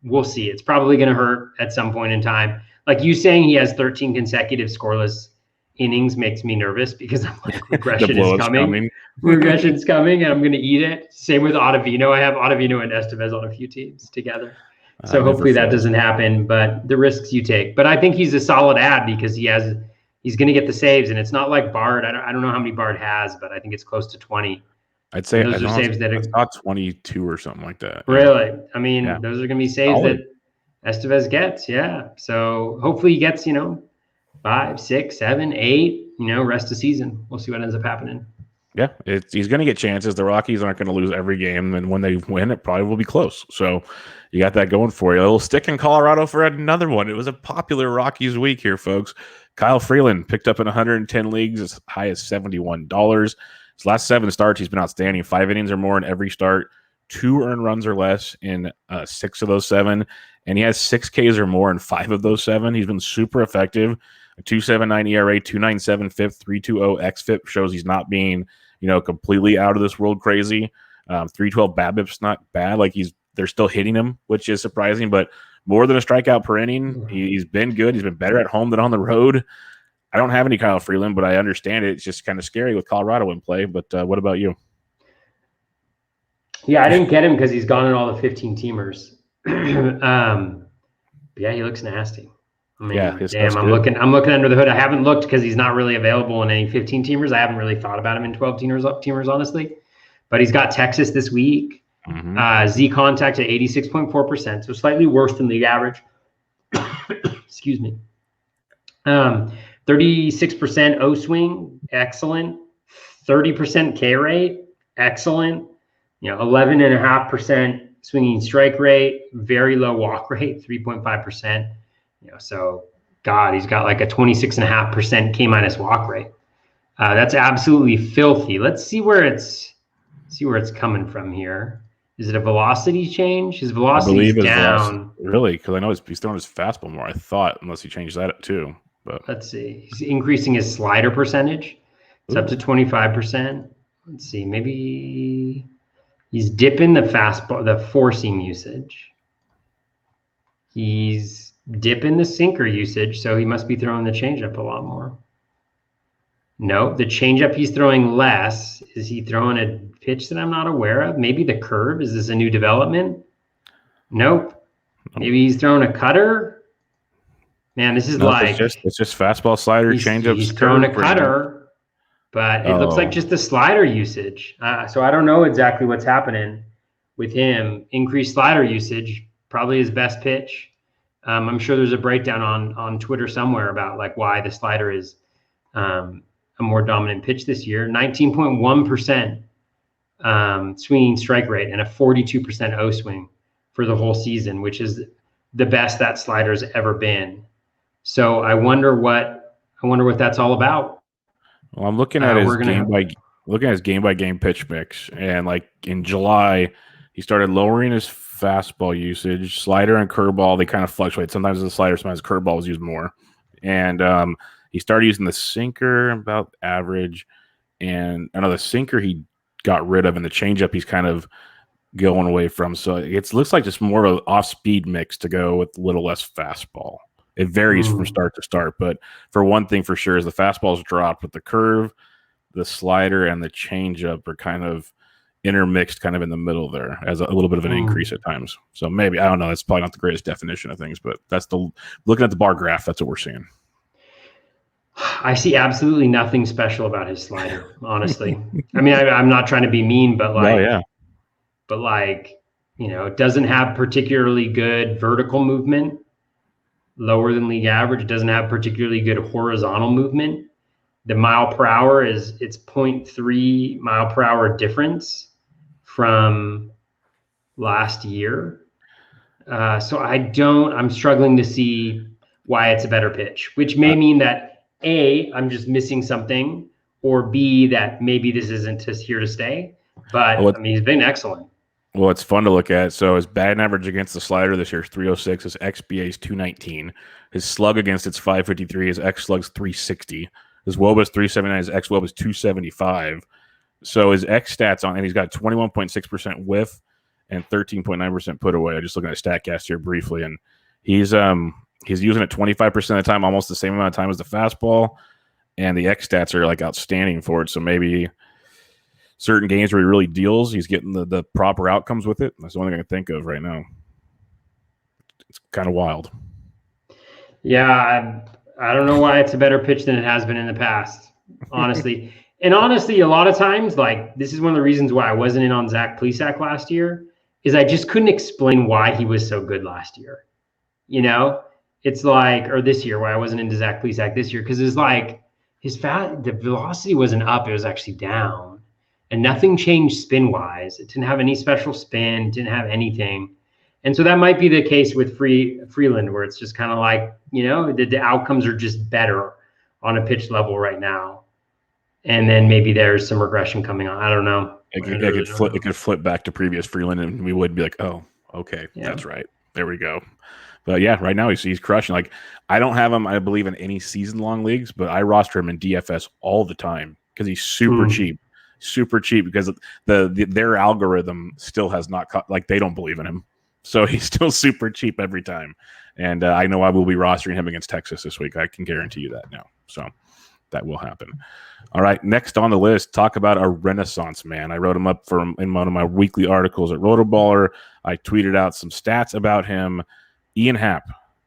Speaker 2: We'll see. It's probably going to hurt at some point in time. Like, you saying he has 13 consecutive scoreless innings makes me nervous because I'm like, regression is coming. Regression's coming, and I'm going to eat it. Same with Adavino. I have Adavino and Estevez on a few teams together. So hopefully that doesn't happen, but the risks you take. But I think he's a solid ad because he's going to get the saves, and it's not like Bard. I don't know how many Bard has, but I think it's close to 20.
Speaker 1: I'd say
Speaker 2: those are saves that
Speaker 1: it's not 22 or something like that.
Speaker 2: Really? I mean, those are going to be saves that Estevez gets. Yeah. So hopefully he gets, 5, 6, 7, 8, rest of season. We'll see what ends up happening.
Speaker 1: Yeah, he's going to get chances. The Rockies aren't going to lose every game, and when they win, it probably will be close. So you got that going for you. A little stick in Colorado for another one. It was a popular Rockies week here, folks. Kyle Freeland picked up in 110 leagues as high as $71. His last 7 starts, he's been outstanding. 5 innings or more in every start. 2 earned runs or less in 6 of those 7. And he has 6 Ks or more in 5 of those 7. He's been super effective. A 2.79 ERA, 2.97 FIP, 3.20 xFIP shows he's not being, completely out of this world crazy. 3.12 BABIP's not bad. Like, they're still hitting him, which is surprising, but more than a strikeout per inning. He's been good. He's been better at home than on the road. I don't have any Kyle Freeland, but I understand it. It's just kind of scary with Colorado in play. But what about you?
Speaker 2: Yeah, I didn't get him because he's gone in all the 15 teamers. But yeah, he looks nasty. I mean,
Speaker 1: Yeah, his
Speaker 2: damn,
Speaker 1: stuff's
Speaker 2: I'm
Speaker 1: good.
Speaker 2: looking under the hood. I haven't looked because he's not really available in any 15 teamers. I haven't really thought about him in 12 teamers, honestly. But he's got Texas this week. Z contact at 86.4%, so slightly worse than league average. Excuse me. 36% O swing, excellent. 30% K rate, excellent. 11.5% swinging strike rate, very low walk rate, 3.5%. So God, he's got like a 26.5% K minus walk rate. That's absolutely filthy. Let's see where it's coming from here. Is it a velocity change? His velocity's down.
Speaker 1: Really? Because I know he's throwing his fastball more, I thought, unless he changed that up too. But
Speaker 2: let's see. He's increasing his slider percentage. It's up to 25%. Let's see. Maybe he's dipping the fastball, the four seam usage. He's dipping the sinker usage, so he must be throwing the changeup a lot more. No, the changeup he's throwing less. Is he throwing a pitch that I'm not aware of? Maybe the curve. Is this a new development? Nope. Maybe he's throwing a cutter. Man, this is
Speaker 1: it's just fastball, slider, changeup.
Speaker 2: He's throwing a cutter, but it looks like just the slider usage. So I don't know exactly what's happening with him. Increased slider usage, probably his best pitch. I'm sure there's a breakdown on Twitter somewhere about like why the slider is a more dominant pitch this year. 19.1% swinging strike rate and a 42% O swing for the whole season, which is the best that slider's ever been. So I wonder what that's all about.
Speaker 1: Well, I'm looking at his game by game pitch mix, and like in July, he started lowering his fastball usage, slider and curveball. They kind of fluctuate. Sometimes the slider, sometimes curveball is used more, and he started using the sinker about average, and the sinker he got rid of, and the changeup he's kind of going away from. So it looks like just more of an off-speed mix to go with a little less fastball. It varies from start to start, but for one thing for sure is the fastball's dropped, but the curve, the slider, and the changeup are kind of intermixed, kind of in the middle there, as a little bit of an increase at times. So maybe, I don't know, that's probably not the greatest definition of things, but that's looking at the bar graph, that's what we're seeing.
Speaker 2: I see absolutely nothing special about his slider, honestly. I mean, I'm not trying to be mean, but it doesn't have particularly good vertical movement, lower than league average. It doesn't have particularly good horizontal movement. The mile per hour it's 0.3 mile per hour difference from last year. So I'm struggling to see why it's a better pitch, which may mean that A, I'm just missing something, or B, that maybe this isn't just here to stay. But he's been excellent.
Speaker 1: Well, it's fun to look at. So his batting average against the slider this year is 306. His XBA is 219. His slug against it's 553. His X slug's 360. His WOBA is 379. His X WOBA is 275. So his X stats and he's got 21.6% whiff and 13.9% put away. I'm just looking at StatCast here briefly, and he's using it 25% of the time, almost the same amount of time as the fastball, and the X stats are like outstanding for it. So maybe certain games where he really deals, he's getting the proper outcomes with it. That's the only thing I can think of right now. It's kind of wild.
Speaker 2: Yeah, I don't know why it's a better pitch than it has been in the past, honestly. And honestly, a lot of times, like, this is one of the reasons why I wasn't in on Zach Plesac last year, is I just couldn't explain why he was so good last year. It's like, or this year, why I wasn't into Zach Plesac this year, because it's like the velocity wasn't up, it was actually down. And nothing changed spin-wise. It didn't have any special spin, didn't have anything. And so that might be the case with Freeland, where it's just kind of like, the outcomes are just better on a pitch level right now. And then maybe there's some regression coming on. I don't know.
Speaker 1: It could flip back to previous Freeland, and we would be like, oh, okay, that's right. There we go. But yeah, right now he's crushing. Like, I don't have him, I believe, in any season-long leagues, but I roster him in DFS all the time because he's super cheap. Super cheap because their algorithm still has not caught, like, they don't believe in him. So he's still super cheap every time. And I know I will be rostering him against Texas this week. I can guarantee you that now. So that will happen. All right, next on the list, talk about a renaissance man. I wrote him up in one of my weekly articles at Rotoballer. I tweeted out some stats about him. Ian Happ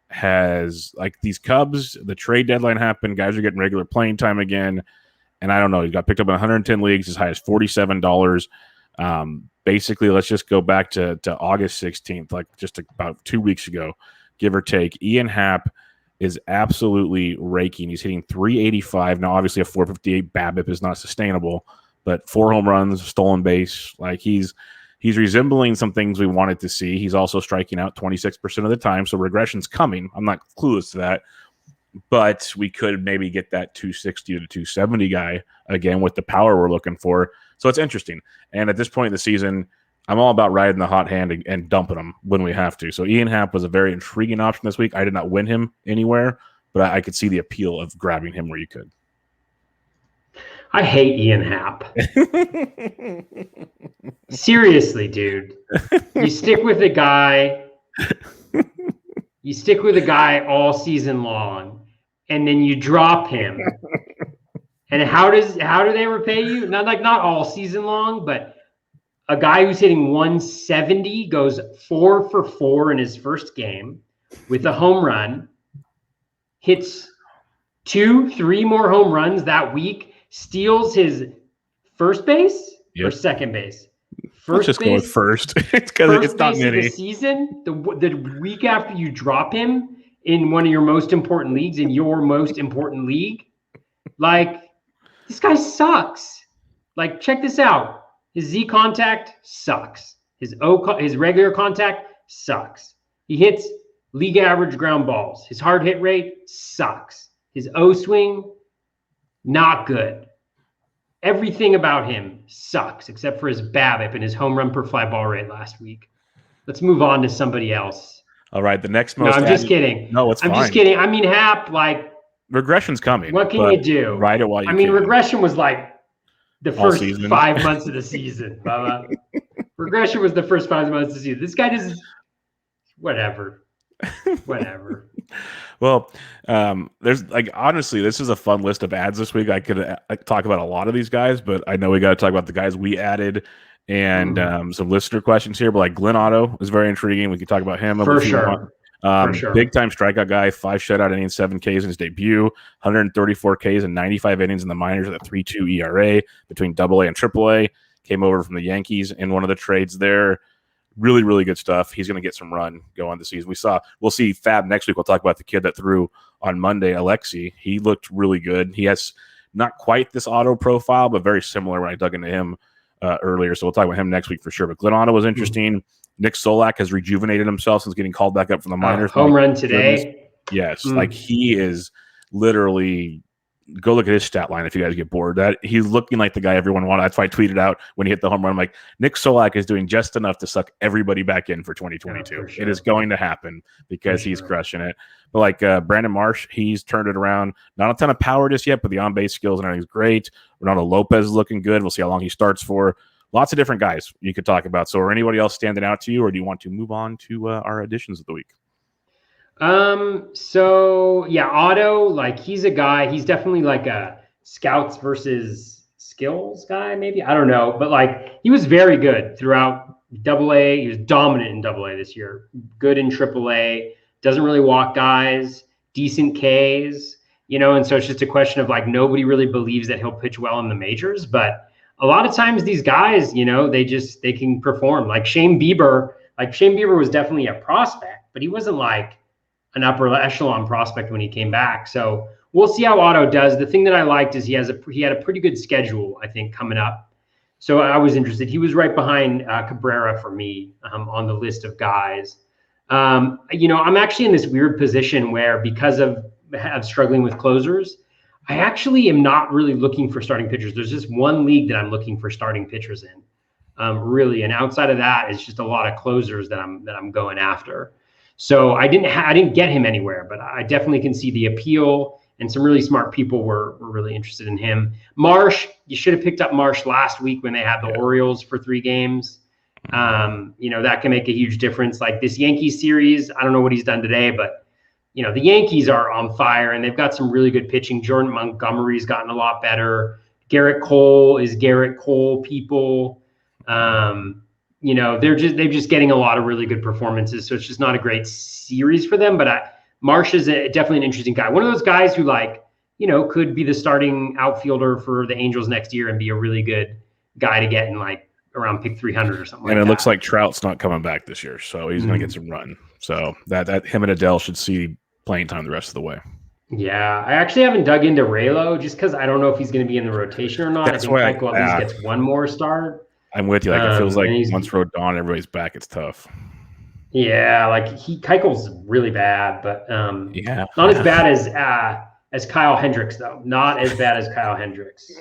Speaker 1: has, like, these Cubs, the trade deadline happened. Guys are getting regular playing time again. And I don't know, he got picked up in 110 leagues, as high as $47. Basically, let's just go back to August 16th, like just about 2 weeks ago, give or take. Ian Happ is absolutely raking. He's hitting 385. Now, obviously, a 458 BABIP is not sustainable, but 4 home runs, stolen base. Like, he's resembling some things we wanted to see. He's also striking out 26% of the time, so regression's coming. I'm not clueless to that, but we could maybe get that 260 to 270 guy again with the power we're looking for. So it's interesting. And at this point in the season, I'm all about riding the hot hand and dumping them when we have to. So Ian Happ was a very intriguing option this week. I did not win him anywhere, but I could see the appeal of grabbing him where you could.
Speaker 2: I hate Ian Happ. Seriously, dude. You stick with a guy. You stick with a guy all season long, and then you drop him. And how do they repay you? Not all season long, but a guy who's hitting 170 goes 4 for 4 in his first game with a home run, hits 2-3 more home runs that week, steals his first base or second base.
Speaker 1: Let's just go with first. It's because it's not many.
Speaker 2: The season, the week after you drop him in one of your most important leagues, in your most important league, like, this guy sucks. Like, check this out. His Z contact sucks. His regular contact sucks. He hits league average ground balls. His hard hit rate sucks. His O swing, not good. Everything about him sucks except for his BABIP and his home run per fly ball rate last week. Let's move on to somebody else.
Speaker 1: All right, the next most.
Speaker 2: No, I'm just kidding.
Speaker 1: No, it's fine.
Speaker 2: I'm just kidding. I mean, Happ, like,
Speaker 1: regression's coming.
Speaker 2: What can you do?
Speaker 1: Ride it while you can.
Speaker 2: I mean, regression was like the first
Speaker 1: season.
Speaker 2: 5 months of the season, Bubba. Regression was the first 5 months of the season. This guy just, whatever.
Speaker 1: Well, there's, like, honestly, this is a fun list of ads this week. I could talk about a lot of these guys, but I know we got to talk about the guys we added and some listener questions here. But, like, Glenn Otto is very intriguing. We can talk about him
Speaker 2: for sure.
Speaker 1: Big time strikeout guy, 5 shutout innings, 7 Ks in his debut, 134 Ks and 95 innings in the minors at a 3.2 ERA between AA and AAA. Came over from the Yankees in one of the trades there. Really, really good stuff. He's going to get some run going this season. We'll see FAAB next week. We'll talk about the kid that threw on Monday, Alexi. He looked really good. He has not quite this auto profile, but very similar when I dug into him earlier. So we'll talk about him next week for sure. But Glenn Otto was interesting. Nick Solak has rejuvenated himself since getting called back up from the minors.
Speaker 2: Home run today.
Speaker 1: Yes. Like, he is literally, go look at his stat line if you guys get bored. That he's looking like the guy everyone wanted. That's why I tweeted out when he hit the home run. I'm like, Nick Solak is doing just enough to suck everybody back in for 2022.
Speaker 2: For sure.
Speaker 1: It is going to happen because he's crushing it. But, like, Brandon Marsh, he's turned it around. Not a ton of power just yet, but the on-base skills and everything's great. Ronaldo Lopez is looking good. We'll see how long he starts for. Lots of different guys you could talk about. So, are anybody else standing out to you, or do you want to move on to our additions of the week?
Speaker 2: So yeah, Otto, like, he's a guy. He's definitely like a scouts versus skills guy, maybe. I don't know, but, like, he was very good throughout AA. He was dominant in AA this year. Good in AAA. Doesn't really walk guys. Decent Ks. And so it's just a question of, like, nobody really believes that he'll pitch well in the majors, but a lot of times these guys, they can perform. Like Shane Bieber was definitely a prospect, but he wasn't like an upper echelon prospect when he came back. So we'll see how Otto does. The thing that I liked is he had a pretty good schedule, I think, coming up. So I was interested. He was right behind Cabrera for me on the list of guys. I'm actually in this weird position where, because of struggling with closers, I actually am not really looking for starting pitchers. There's just one league that I'm looking for starting pitchers in, really. And outside of that, it's just a lot of closers that I'm going after. So I didn't get him anywhere, but I definitely can see the appeal, and some really smart people were really interested in him. Marsh, you should have picked up Marsh last week when they had the Orioles for 3 games. That can make a huge difference. Like this Yankees series, I don't know what he's done today, but the Yankees are on fire, and they've got some really good pitching. Jordan Montgomery's gotten a lot better. Garrett Cole is Garrett Cole people. They're just getting a lot of really good performances. So it's just not a great series for them. But Marsh is definitely an interesting guy. One of those guys who could be the starting outfielder for the Angels next year and be a really good guy to get in around pick 300 or something.
Speaker 1: And it looks like Trout's not coming back this year, so he's going to get some run. So that him and Adele should see playing time the rest of the way.
Speaker 2: Yeah, I actually haven't dug into Raylo just because I don't know if he's going to be in the rotation or not.
Speaker 1: That's
Speaker 2: I think
Speaker 1: why
Speaker 2: Keuchel at least gets one more start.
Speaker 1: I'm with you. It feels like once Rodon, everybody's back, it's tough.
Speaker 2: Yeah, Keuchel's really bad, but not as bad as Kyle Hendricks though. Not as bad as Kyle Hendricks.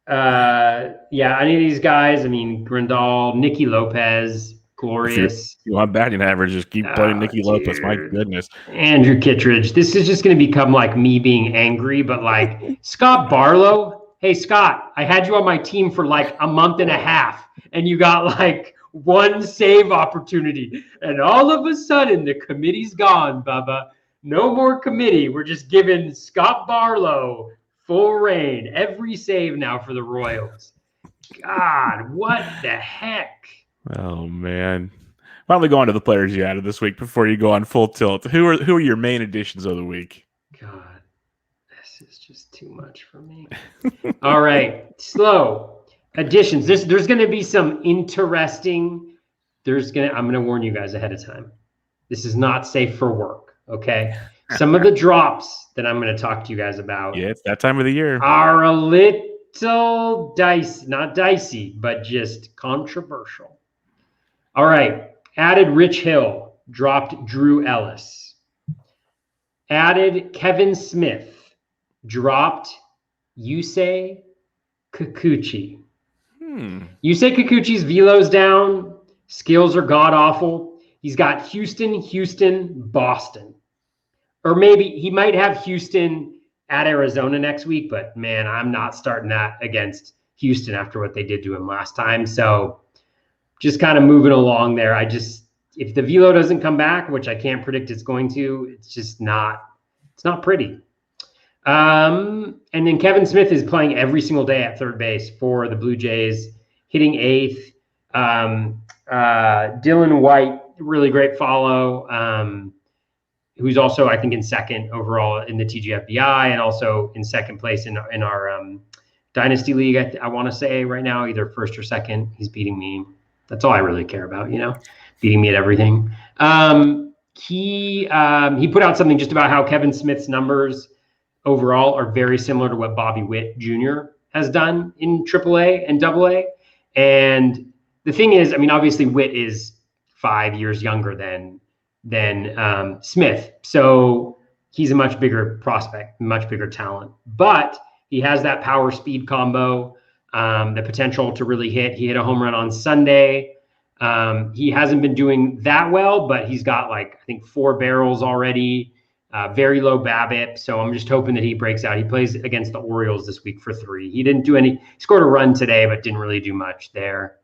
Speaker 2: Any of these guys. I mean, Grandal, Nicky Lopez, glorious.
Speaker 1: If you want batting average, just keep playing Nicky Lopez. My goodness.
Speaker 2: Andrew Kittredge. This is just going to become me being angry, but Scott Barlow. Hey, Scott, I had you on my team for a month and a half, and you got one save opportunity. And all of a sudden, the committee's gone, Bubba. No more committee. We're just giving Scott Barlow full reign. Every save now for the Royals. God, what the heck?
Speaker 1: Oh, man. Why don't we go on to the players you added this week before you go on full tilt? Who are your main additions of the week?
Speaker 2: God, this is just too much for me. All right, slow additions. There's going to be some interesting. I'm going to warn you guys ahead of time. This is not safe for work. Okay, some of the drops that I'm going to talk to you guys about.
Speaker 1: Yeah, it's that time of the year.
Speaker 2: Are a little dicey, not dicey, but just controversial. All right, added Rich Hill, dropped Drew Ellis. Added Kevin Smith, dropped Yusei Kikuchi. Yusei Kikuchi's velo's down. Skills are god-awful. He's got Houston, Boston. Or maybe he might have Houston at Arizona next week, but man, I'm not starting that against Houston after what they did to him last time. So just kind of moving along there. If the velo doesn't come back, which I can't predict it's going to, it's not pretty. And then Kevin Smith is playing every single day at third base for the Blue Jays, hitting eighth. Dylan White, really great follow. Who's also, I think, in second overall in the TGFBI and also in second place in our Dynasty League, I want to say right now, either first or second. He's beating me. That's all I really care about, beating me at everything. He put out something just about how Kevin Smith's numbers overall are very similar to what Bobby Witt Jr. has done in AAA and AA. And the thing is, obviously Witt is 5 years younger than Smith. So he's a much bigger prospect, much bigger talent. But he has that power speed combo, the potential to really hit. He hit a home run on Sunday. He hasn't been doing that well, but he's got I think 4 barrels already, very low BABIP. So I'm just hoping that he breaks out. He plays against the Orioles this week for 3. He scored a run today, but didn't really do much there.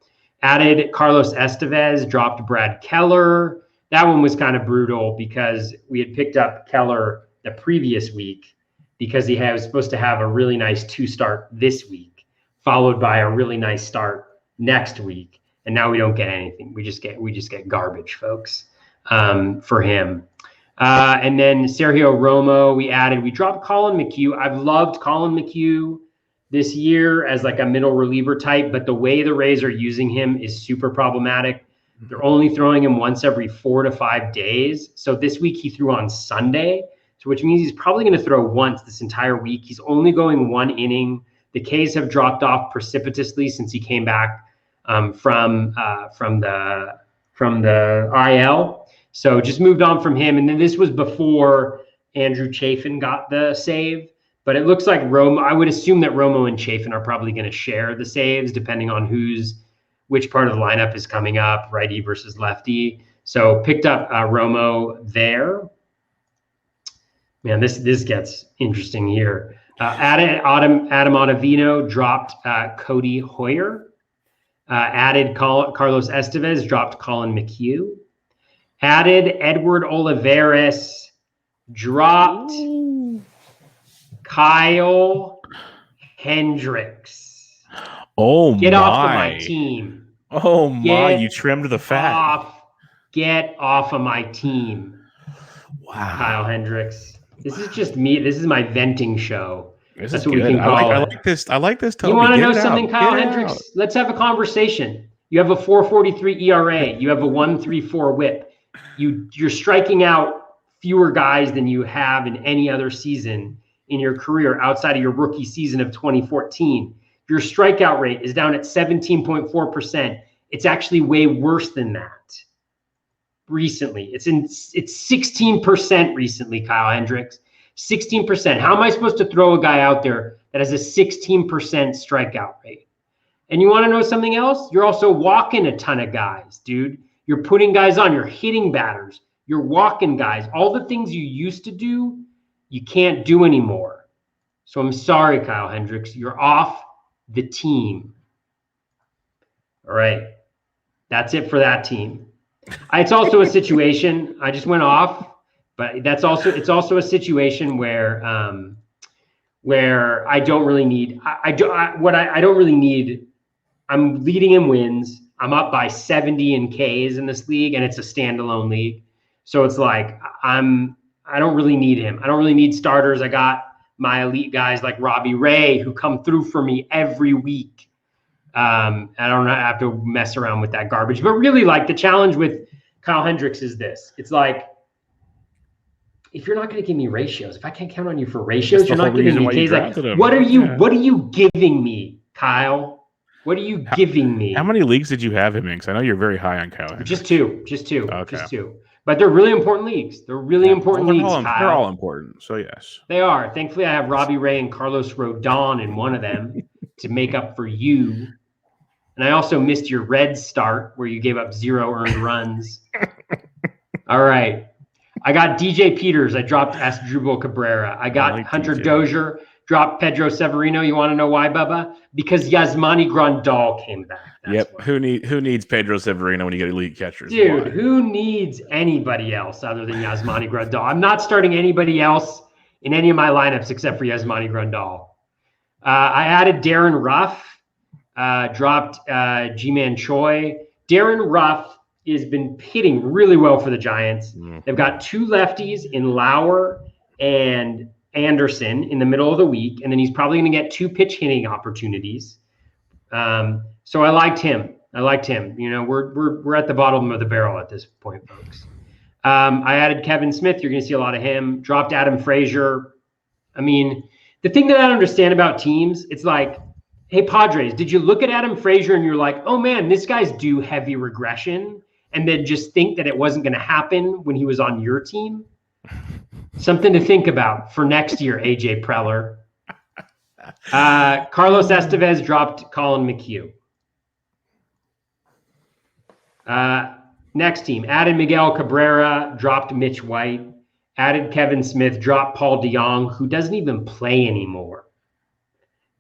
Speaker 2: Added Carlos Estevez, dropped Brad Keller. That one was kind of brutal because we had picked up Keller the previous week because he was supposed to have a really nice 2-start this week, followed by a really nice start next week. And now we don't get anything. We just get garbage, folks, for him. And then Sergio Romo, we dropped Colin McHugh. I've loved Colin McHugh this year as a middle reliever type, but the way the Rays are using him is super problematic. They're only throwing him once every 4 to 5 days. So this week he threw on Sunday, which means he's probably going to throw once this entire week. He's only going 1 inning. The Ks have dropped off precipitously since he came back from the IL. So just moved on from him. And then this was before Andrew Chafin got the save. But it looks like I would assume that Romo and Chafin are probably going to share the saves depending on which part of the lineup is coming up, righty versus lefty. So picked up Romo there. Man, this gets interesting here. Added Adam Adavino, dropped Cody Hoyer. Added Carlos Estevez, dropped Colin McHugh. Added Edward Olivares, dropped Kyle Hendricks.
Speaker 1: Oh,
Speaker 2: Get off of my team.
Speaker 1: Oh, my. You trimmed the fat.
Speaker 2: Get off of my team.
Speaker 1: Wow.
Speaker 2: Kyle Hendricks. This is just me. This is my venting show.
Speaker 1: That's what we can call it. I like this. I like this, Toby.
Speaker 2: You want to know something, Kyle Hendricks? Let's have a conversation. You have a 4.43 ERA. You have a 1.34 WHIP. You're striking out fewer guys than you have in any other season in your career outside of your rookie season of 2014. Your strikeout rate is down at 17.4%. It's actually way worse than that recently. It's 16% recently, Kyle Hendricks. 16%. How am I supposed to throw a guy out there that has a 16% strikeout rate? And you want to know something else? You're also walking a ton of guys, dude. You're putting guys on. You're hitting batters. You're walking guys. All the things you used to do, you can't do anymore. So I'm sorry, Kyle Hendricks. You're off the team. All right. That's it for that team. It's also a situation. I just went off. But it's also a situation where I don't really need I don't really need. I'm leading in wins. I'm up by 70 in Ks in this league, and it's a standalone league. So it's like I don't really need him. I don't really need starters. I got my elite guys like Robbie Ray who come through for me every week. I don't have to mess around with that garbage. But really, like, the challenge with Kyle Hendricks is this. It's like, if you're not going to give me ratios, if I can't count on you for ratios, you're not giving me Ks. Like, what are you giving me, Kyle? What are you giving me?
Speaker 1: How many leagues did you have him in? Because I know you're very high on Kyle Hendricks.
Speaker 2: Just two. Okay. Just two. But they're really important leagues. They're really important leagues, Kyle.
Speaker 1: They're all important, so yes.
Speaker 2: They are. Thankfully, I have Robbie Ray and Carlos Rodon in one of them to make up for you. And I also missed your red start where you gave up 0 earned runs. All right. I got DJ Peters. I dropped Asdrubal Cabrera. I got Hunter Dozier. Dropped Pedro Severino. You want to know why, Bubba? Because Yasmani Grandal came back.
Speaker 1: That's why. Who needs Pedro Severino when you get elite catchers?
Speaker 2: Dude, who needs anybody else other than Yasmani Grandal? I'm not starting anybody else in any of my lineups except for Yasmani Grandal. I added Darren Ruff. Dropped G-Man Choi. Darren Ruff has been hitting really well for the Giants. They've got 2 lefties in Lauer and Anderson in the middle of the week, and then he's probably going to get 2 pitch hitting opportunities. So I liked him. You know, we're at the bottom of the barrel at this point, folks. I added Kevin Smith. You're going to see a lot of him. Dropped Adam Frazier. I mean, the thing that I don't understand about teams, it's like, hey, Padres, did you look at Adam Frazier and you're like, oh, man, this guy's due heavy regression, and then just think that it wasn't going to happen when he was on your team? Something to think about for next year, AJ Preller. Carlos Estevez dropped Colin McHugh. Next team, added Miguel Cabrera, dropped Mitch White. Added Kevin Smith, dropped Paul DeJong, who doesn't even play anymore.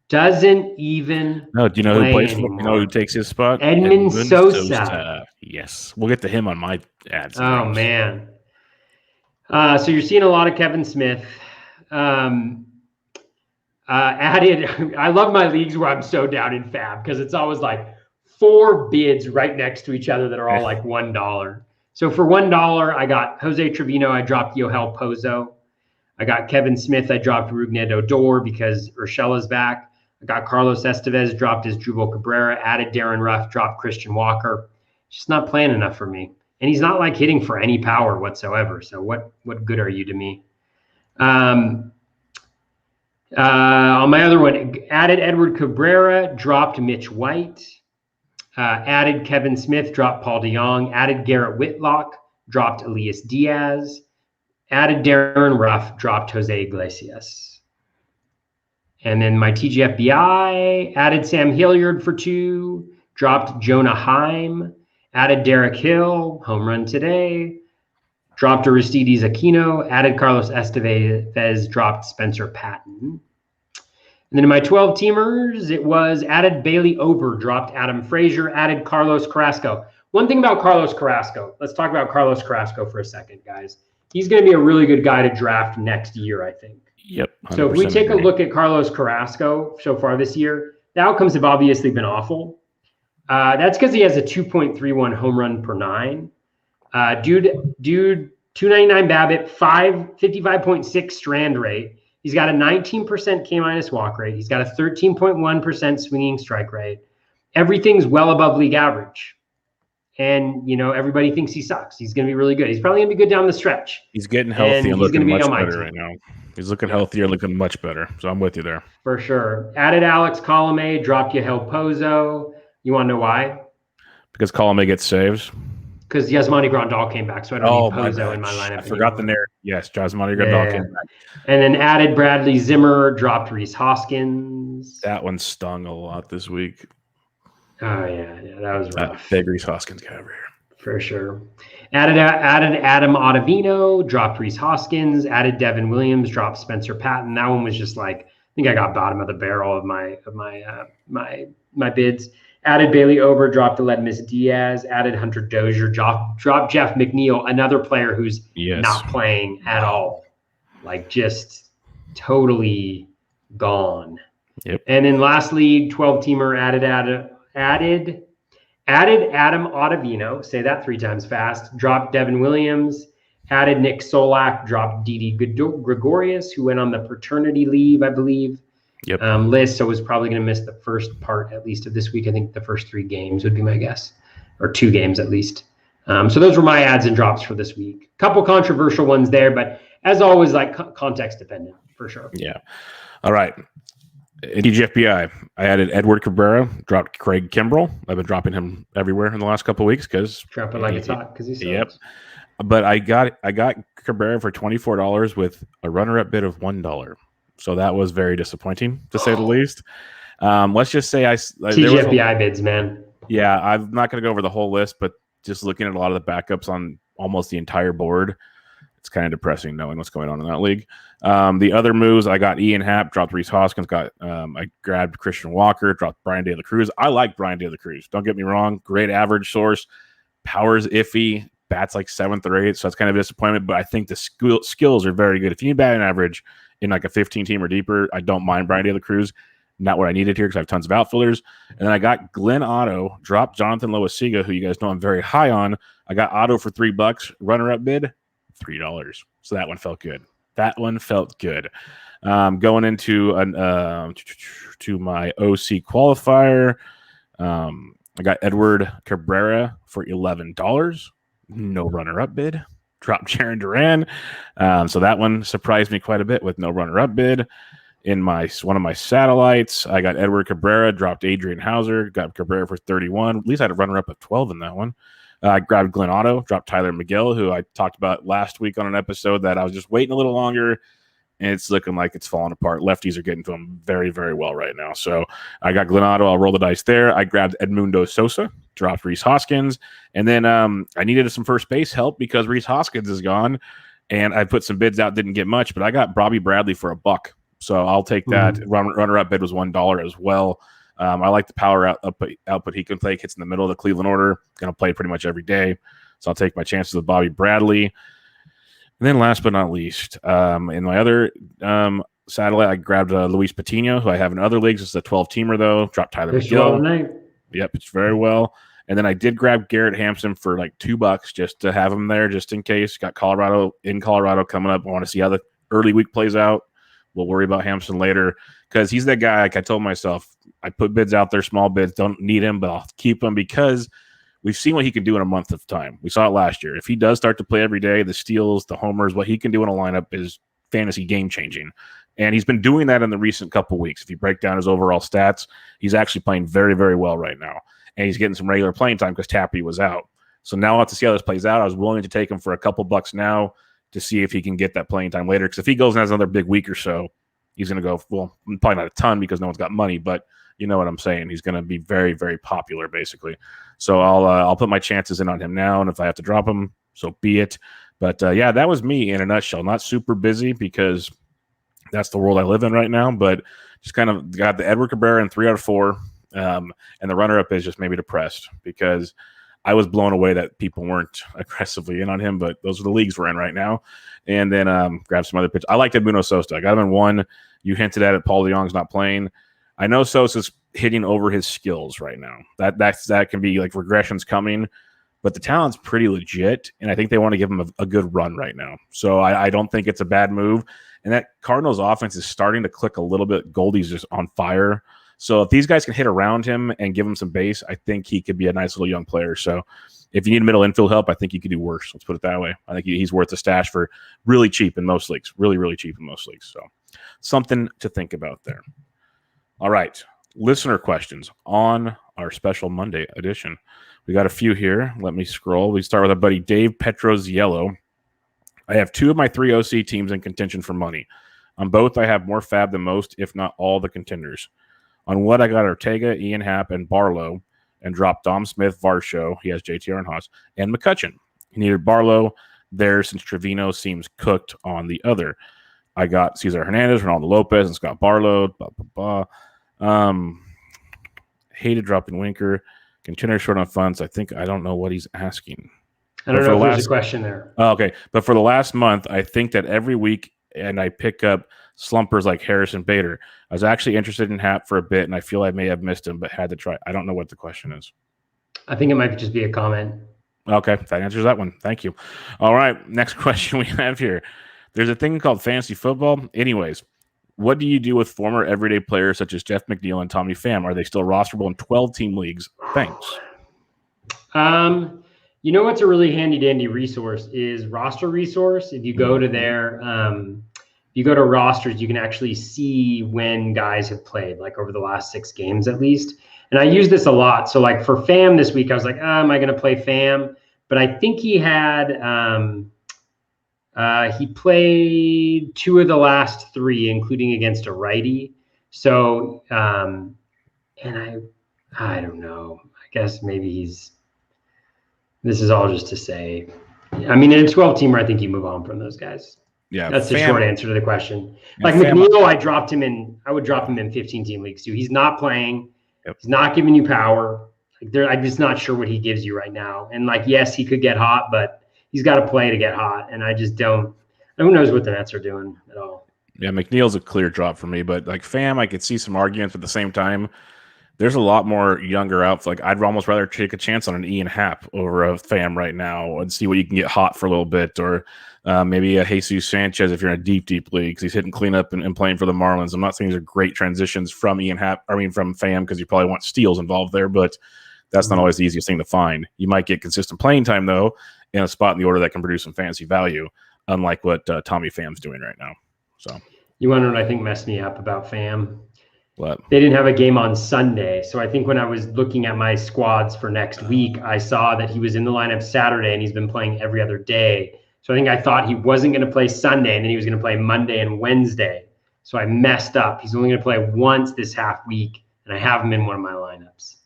Speaker 2: Doesn't even.
Speaker 1: No, do you know who plays? You know who takes his spot?
Speaker 2: Edmund Sosa.
Speaker 1: Yes, we'll get to him on my ads.
Speaker 2: Oh man. So you're seeing a lot of Kevin Smith. Added. I love my leagues where I'm so down in FAAB because it's always like 4 bids right next to each other that are all like $1. So for $1, I got Jose Trevino. I dropped Yohel Pozo. I got Kevin Smith. I dropped Rougned Odor because Urshela's back. I got Carlos Estevez, dropped Asdrubal Cabrera, added Darren Ruff, dropped Christian Walker. Just not playing enough for me. And he's not like hitting for any power whatsoever. So what good are you to me? On my other one, added Edward Cabrera, dropped Mitch White, added Kevin Smith, dropped Paul DeJong, added Garrett Whitlock, dropped Elias Diaz, added Darren Ruff, dropped Jose Iglesias. And then my TGFBI, added Sam Hilliard for 2, dropped Jonah Heim, added Derek Hill, home run today, dropped Aristides Aquino, added Carlos Estevez, dropped Spencer Patton. And then in my 12 teamers, it was added Bailey Ober, dropped Adam Frazier, added Carlos Carrasco. One thing about Carlos Carrasco, let's talk about Carlos Carrasco for a second, guys. He's going to be a really good guy to draft next year, I think.
Speaker 1: Yep.
Speaker 2: So if we take
Speaker 1: agree.
Speaker 2: a look at Carlos Carrasco so far this year, the outcomes have obviously been awful. That's because he has a 2.31 home run per 9. Dude, 299 BABIP, 55.6 strand rate. He's got a 19% K- walk rate. He's got a 13.1% swinging strike rate. Everything's well above league average. And, everybody thinks he sucks. He's going to be really good. He's probably going to be good down the stretch.
Speaker 1: He's getting healthy and
Speaker 2: he's
Speaker 1: looking
Speaker 2: gonna be
Speaker 1: much
Speaker 2: on my
Speaker 1: better
Speaker 2: team.
Speaker 1: right now. He's looking healthier, looking much better. So I'm with you there.
Speaker 2: For sure. Added Alex Colomé, dropped Yahel Pozo. You want to know why?
Speaker 1: Because Colomé gets saves.
Speaker 2: Because Yasmani Grandal came back, so I don't need Pozo in my lineup.
Speaker 1: I forgot the narrative. Yes, Yasmani Grandal came back.
Speaker 2: And then added Bradley Zimmer, dropped Rhys Hoskins.
Speaker 1: That one stung a lot this week.
Speaker 2: Oh, yeah, that was rough.
Speaker 1: Big Rhys Hoskins guy over here.
Speaker 2: For sure. Added Adam Adavino, dropped Rhys Hoskins. Added Devin Williams, dropped Spencer Patton. That one was just like, I think I got bottom of the barrel of my bids. Added Bailey Ober, dropped Aledmus Diaz. Added Hunter Dozier, dropped Jeff McNeil, another player who's not playing at all. Like just totally gone.
Speaker 1: Yep.
Speaker 2: And then lastly, 12-teamer added Adam Adavino, say that 3 times fast, dropped Devin Williams, added Nick Solak, dropped Didi Gregorius, who went on the paternity leave, I believe. List, so was probably going to miss the first part, at least, of this week. I think the first 3 games would be my guess, or 2 games at least. So those were my adds and drops for this week. Couple controversial ones there, but as always, like context dependent, for sure.
Speaker 1: Yeah. All right. In DGFBI, I added Edward Cabrera, dropped Craig Kimbrell. I've been dropping him everywhere in the last couple of weeks because
Speaker 2: dropping like it's hot because he sucks.
Speaker 1: Yep. But I got Cabrera for $24 with a runner-up bid of $1. So that was very disappointing, to say the least. Let's just say
Speaker 2: TGFBI bids, man.
Speaker 1: Yeah, I'm not going to go over the whole list, but just looking at a lot of the backups on almost the entire board, it's kind of depressing knowing what's going on in that league. The other moves, I got Ian Happ, dropped Rhys Hoskins, I grabbed Christian Walker, dropped Brian De La Cruz. I like Brian De La Cruz. Don't get me wrong. Great average source. Power's iffy. Bats like 7th or 8th, so that's kind of a disappointment, but I think the skills are very good. If you need batting average in like a 15-team or deeper, I don't mind Brian De La Cruz. Not what I needed here because I have tons of outfielders. And then I got Glenn Otto, dropped Jonathan Loasiga, who you guys know I'm very high on. I got Otto for $3, runner-up bid, $3. So that one felt good. Going into to my OC qualifier, I got Edward Cabrera for $11. No runner-up bid. Dropped Jaron Duran. So that one surprised me quite a bit with no runner-up bid. In one of my satellites, I got Edward Cabrera, dropped Adrian Hauser, got Cabrera for 31. At least I had a runner-up of 12 in that one. I grabbed Glenn Otto, dropped Tyler McGill, who I talked about last week on an episode that I was just waiting a little longer, and it's looking like it's falling apart. Lefties are getting to him very, very well right now. So I got Glenn Otto. I'll roll the dice there. I grabbed Edmundo Sosa, dropped Rhys Hoskins, and then I needed some first base help because Rhys Hoskins is gone, and I put some bids out, didn't get much, but I got Bobby Bradley for $1. So I'll take that. Runner-up bid was $1 as well. I like the power output he can take. Hits in the middle of the Cleveland order. Going to play pretty much every day. So I'll take my chances with Bobby Bradley. And then last but not least, in my other satellite, I grabbed Luis Patino, who I have in other leagues. It's a 12-teamer, though. Dropped Tyler McGill. Yep, it's very well. And then I did grab Garrett Hampson for like $2 just to have him there, just in case. Got Colorado coming up. I want to see how the early week plays out. We'll worry about Hampson later because he's that guy. Like I told myself, I put bids out there, small bids. Don't need him, but I'll keep him because we've seen what he can do in a month of time. We saw it last year. If he does start to play every day, the steals, the homers, what he can do in a lineup is fantasy game changing. And he's been doing that in the recent couple weeks. If you break down his overall stats, he's actually playing very, very well right now. And he's getting some regular playing time because Tappy was out. So now I'll have to see how this plays out. I was willing to take him for a couple bucks now to see if he can get that playing time later. Because if he goes and has another big week or so, he's going to go, well, probably not a ton because no one's got money, but you know what I'm saying. He's going to be very, very popular, basically. So I'll put my chances in on him now, and if I have to drop him, so be it. But, yeah, that was me in a nutshell. Not super busy because that's the world I live in right now, but just kind of got the Edward Cabrera in 3 out of 4, and the runner-up is just maybe depressed because I was blown away that people weren't aggressively in on him, but those are the leagues we're in right now. And then grab some other pitch. I liked Adavino Sosa. I got him in one. You hinted at it. Paul DeJong's not playing. I know Sosa's hitting over his skills right now. That can be like regressions coming, but the talent's pretty legit, and I think they want to give him a good run right now. So I don't think it's a bad move. And that Cardinals offense is starting to click a little bit. Goldie's just on fire. So if these guys can hit around him and give him some base, I think he could be a nice little young player. So if you need middle infield help, I think you could do worse. Let's put it that way. I think he's worth a stash for really cheap in most leagues. Really, really cheap in most leagues. So something to think about there. All right. Listener questions on our special Monday edition. We got a few here. Let me scroll. We start with our buddy Dave Petros Yellow. I have 2 of my 3 OC teams in contention for money. On both, I have more fab than most, if not all the contenders. On what I got Ortega, Ian Happ, and Barlow, and dropped Dom Smith, Varsho. He has JTR and Haas, and McCutcheon. He needed Barlow there since Trevino seems cooked on the other. I got Cesar Hernandez, Ronaldo Lopez, and Scott Barlow. Blah, blah, blah. Hated dropping Winker. Contender short on funds. I don't know what he's asking.
Speaker 2: I don't know if there's a question there.
Speaker 1: Oh, okay. But for the last month, I think that every week, and I pick up slumpers like Harrison Bader. I was actually interested in Happ for a bit, and I feel I may have missed him, but had to try. I don't know what the question is.
Speaker 2: I think it might just be a comment.
Speaker 1: Okay, that answers that one. Thank you. All right, next question we have here. There's a thing called fantasy football. Anyways, what do you do with former everyday players such as Jeff McNeil and Tommy Pham? Are they still rosterable in 12-team leagues? Thanks.
Speaker 2: You know what's a really handy-dandy resource is Roster Resource. If you go to their if you go to rosters, you can actually see when guys have played, like over the last 6 games at least. And I use this a lot. So like for Pham this week, I was like, am I going to play Pham? But I think he had he played 2 of the last 3, including against a righty. So and I don't know. I guess maybe this is all just to say. I mean, in a 12-teamer, I think you move on from those guys.
Speaker 1: Yeah,
Speaker 2: that's the short answer to the question.
Speaker 1: Yeah,
Speaker 2: like McNeil, I would drop him in 15-team leagues too. He's not playing. Yep. He's not giving you power. I'm just not sure what he gives you right now. And like, yes, he could get hot, but he's got to play to get hot. And I just don't. Who knows what the Nets are doing at all?
Speaker 1: Yeah, McNeil's a clear drop for me, but like Pham, I could see some arguments. But at the same time, there's a lot more younger outfits. Like I'd almost rather take a chance on an Ian Happ over a Pham right now and see what you can get hot for a little bit, or maybe a Jesus Sanchez if you're in a deep league because he's hitting cleanup and playing for the Marlins. I'm not saying these are great transitions from from Pham because you probably want steals involved there, but that's not always the easiest thing to find. You might get consistent playing time though in a spot in the order that can produce some fantasy value, unlike what Tommy Pham's doing right now. So
Speaker 2: you wonder what I think messed me up about Pham?
Speaker 1: What?
Speaker 2: They didn't have a game on Sunday. So I think when I was looking at my squads for next week, I saw that he was in the lineup Saturday and he's been playing every other day. So I think I thought he wasn't going to play Sunday and then he was going to play Monday and Wednesday. So I messed up. He's only going to play once this half week and I have him in one of my lineups.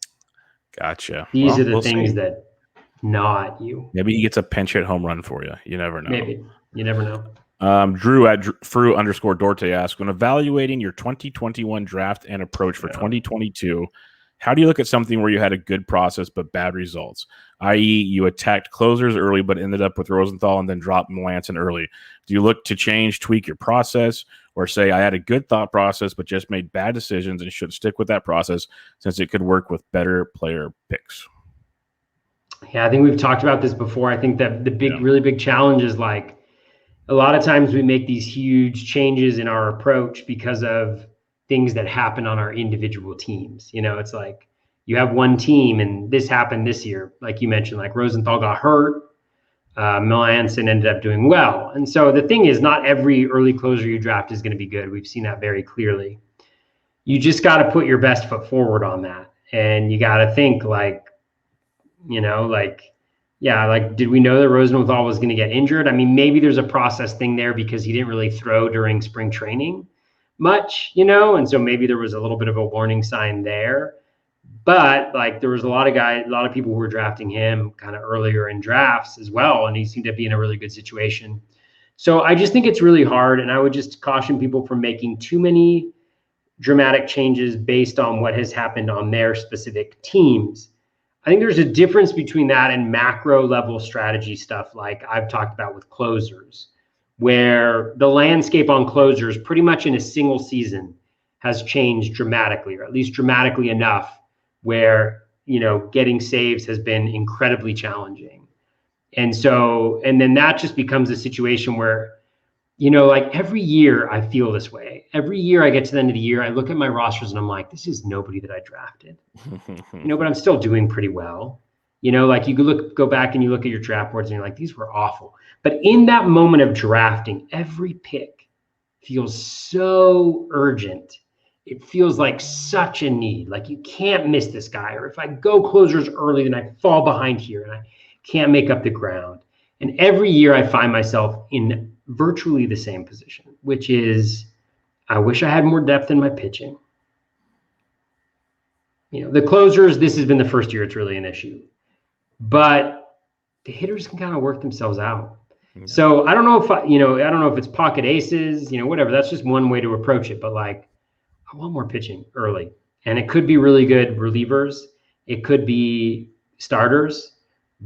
Speaker 1: Gotcha.
Speaker 2: These are the things that not you.
Speaker 1: Maybe he gets a pinch hit home run for you. You never know.
Speaker 2: Maybe. You never know.
Speaker 1: Drew at Fru_Dorte asks, when evaluating your 2021 draft and approach for 2022, how do you look at something where you had a good process but bad results? I.e., you attacked closers early but ended up with Rosenthal and then dropped Melanson early. Do you look to tweak your process, or say I had a good thought process but just made bad decisions and should stick with that process since it could work with better player picks?
Speaker 2: Yeah, I think we've talked about this before. I think that really big challenge is like, a lot of times we make these huge changes in our approach because of things that happen on our individual teams. You know, it's like you have one team and this happened this year. Like you mentioned, like Rosenthal got hurt. Melanson ended up doing well. And so the thing is, not every early closer you draft is going to be good. We've seen that very clearly. You just got to put your best foot forward on that. And you got to think like, you know, like, yeah, like, did we know that Rosenthal was going to get injured? I mean, maybe there's a process thing there because he didn't really throw during spring training much, you know, and so maybe there was a little bit of a warning sign there. But like, there was a lot of people who were drafting him kind of earlier in drafts as well, and he seemed to be in a really good situation. So I just think it's really hard, and I would just caution people from making too many dramatic changes based on what has happened on their specific teams. I think there's a difference between that and macro level strategy stuff like I've talked about with closers, where the landscape on closers pretty much in a single season has changed dramatically, or at least dramatically enough where, getting saves has been incredibly challenging. And then that just becomes a situation where, like every year I feel this way. Every year I get to the end of the year, I look at my rosters and I'm like, this is nobody that I drafted, but I'm still doing pretty well. Like you go back and you look at your draft boards and you're like, these were awful. But in that moment of drafting, every pick feels so urgent. It feels like such a need. Like you can't miss this guy. Or if I go closers early, then I fall behind here and I can't make up the ground. And every year I find myself in virtually the same position, which is I wish I had more depth in my pitching. The closers, this has been the first year it's really an issue. But the hitters can kind of work themselves out. Yeah. So I don't know if I don't know if it's pocket aces, whatever. That's just one way to approach it. But like, I want more pitching early, and it could be really good relievers. It could be starters,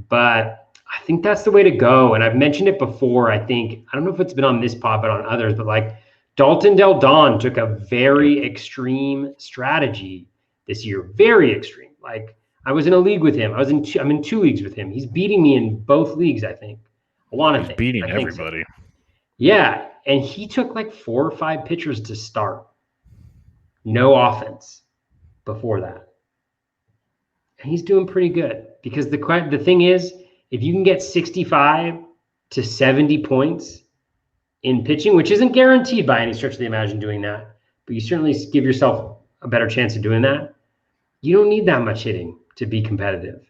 Speaker 2: but I think that's the way to go. And I've mentioned it before. I don't know if it's been on this pod, but on others. But like Dalton Del Don took a very extreme strategy this year, very extreme. Like I was in a league with him. I'm in 2 leagues with him. He's beating me in both leagues, I think. He's
Speaker 1: beating everybody.
Speaker 2: So. Yeah. And he took like 4 or 5 pitchers to start. No offense before that. And he's doing pretty good because the thing is, if you can get 65 to 70 points in pitching, which isn't guaranteed by any stretch of the imagination doing that, but you certainly give yourself a better chance of doing that. You don't need that much hitting to be competitive,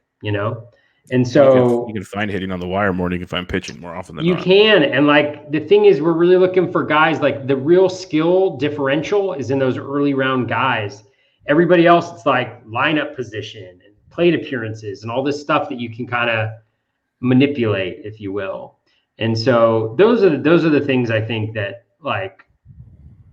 Speaker 2: And so
Speaker 1: you can find hitting on the wire more than you can find pitching more often than
Speaker 2: not. You can. And like the thing is, we're really looking for guys like the real skill differential is in those early round guys. Everybody else, it's like lineup position and plate appearances and all this stuff that you can kind of manipulate, if you will. And so those are the things I think that like,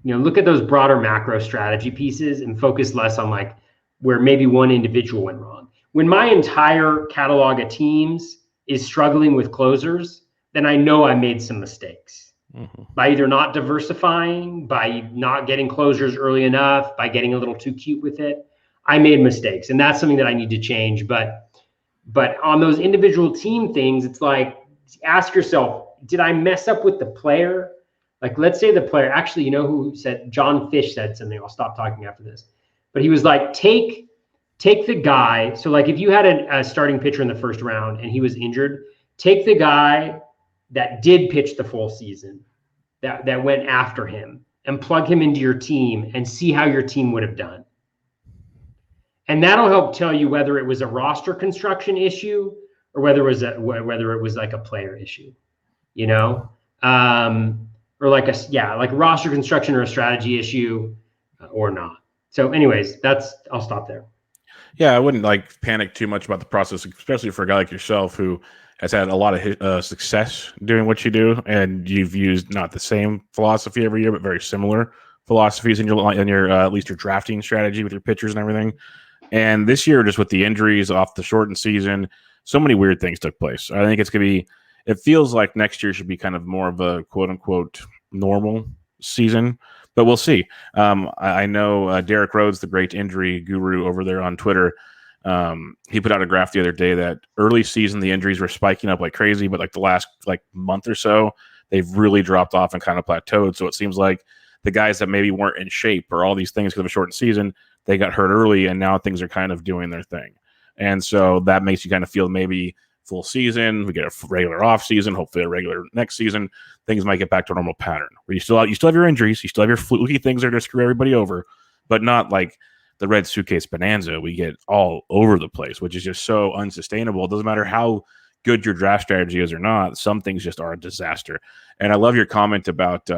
Speaker 2: look at those broader macro strategy pieces and focus less on like where maybe one individual went wrong. When my entire catalog of teams is struggling with closers, then I know I made some mistakes by either not diversifying, by not getting closers early enough, by getting a little too cute with it. I made mistakes, and that's something that I need to change. But on those individual team things, it's like, ask yourself, did I mess up with the player? Like, let's say the player, actually, who said, John Fish said something, I'll stop talking after this. But he was like, take the guy. So like if you had a starting pitcher in the first round and he was injured, take the guy that did pitch the full season, that went after him, and plug him into your team and see how your team would have done. And that'll help tell you whether it was a roster construction issue or whether it was like a player issue, or like like roster construction or a strategy issue or not. So anyways, I'll stop there.
Speaker 1: Yeah, I wouldn't like panic too much about the process, especially for a guy like yourself who has had a lot of success doing what you do, and you've used not the same philosophy every year, but very similar philosophies in your at least your drafting strategy with your pitchers and everything. And this year, just with the injuries off the shortened season, so many weird things took place. I think it feels like next year should be kind of more of a quote unquote normal season. But we'll see. I know Derek Rhodes, the great injury guru over there on Twitter, he put out a graph the other day that early season, the injuries were spiking up like crazy, but like the last month or so, they've really dropped off and kind of plateaued. So it seems like the guys that maybe weren't in shape or all these things because of a shortened season, they got hurt early, and now things are kind of doing their thing. And so that makes you kind of feel maybe full season, we get a regular off season, hopefully a regular next season, things might get back to a normal pattern where you still have your injuries, you still have your fluky things that are going to screw everybody over, but not like the red suitcase bonanza we get all over the place, which is just so unsustainable. It doesn't matter how good your draft strategy is or not, some things just are a disaster. And I love your comment about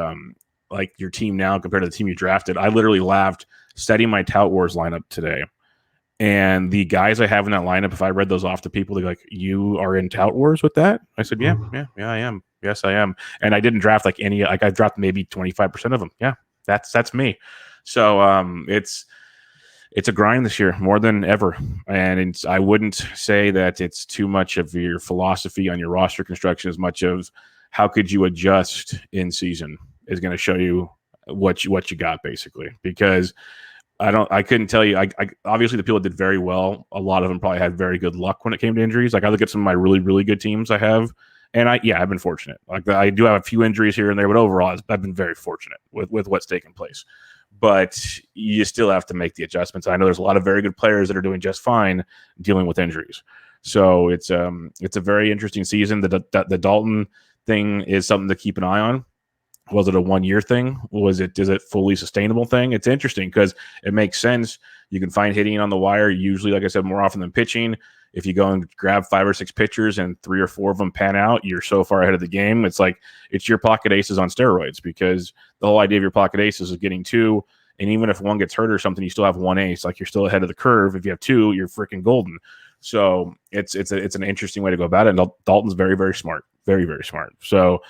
Speaker 1: like your team now compared to the team you drafted. I literally laughed setting my Tout Wars lineup today. And the guys I have in that lineup, if I read those off to people, they're like, "You are in Tout Wars with that?" I said, "Yeah, I am. Yes, I am." And I didn't draft like any. Like I dropped maybe 25% of them. Yeah, that's me. So it's it's a grind this year more than ever. And I wouldn't say that it's too much of your philosophy on your roster construction as much of how could you adjust in season is going to show you what you got, basically. Because I couldn't tell you. I obviously the people that did very well, a lot of them probably had very good luck when it came to injuries. Like I look at some of my really, really good teams I have, and I've been fortunate. Like I do have a few injuries here and there, but overall I've been very fortunate with what's taken place. But you still have to make the adjustments. I know there's a lot of very good players that are doing just fine dealing with injuries. So it's a very interesting season. The Dalton thing is something to keep an eye on. Was it a 1 year thing? Is it fully sustainable thing? It's interesting because it makes sense. You can find hitting on the wire, usually, like I said, more often than pitching. If you go and grab 5 or 6 pitchers and 3 or 4 of them pan out, you're so far ahead of the game. It's like it's your pocket aces on steroids, because the whole idea of your pocket aces is getting 2. And even if one gets hurt or something, you still have 1 ace. Like you're still ahead of the curve. If you have 2, you're freaking golden. So it's an interesting way to go about it. And Dalton's very, very smart. Very, very smart. So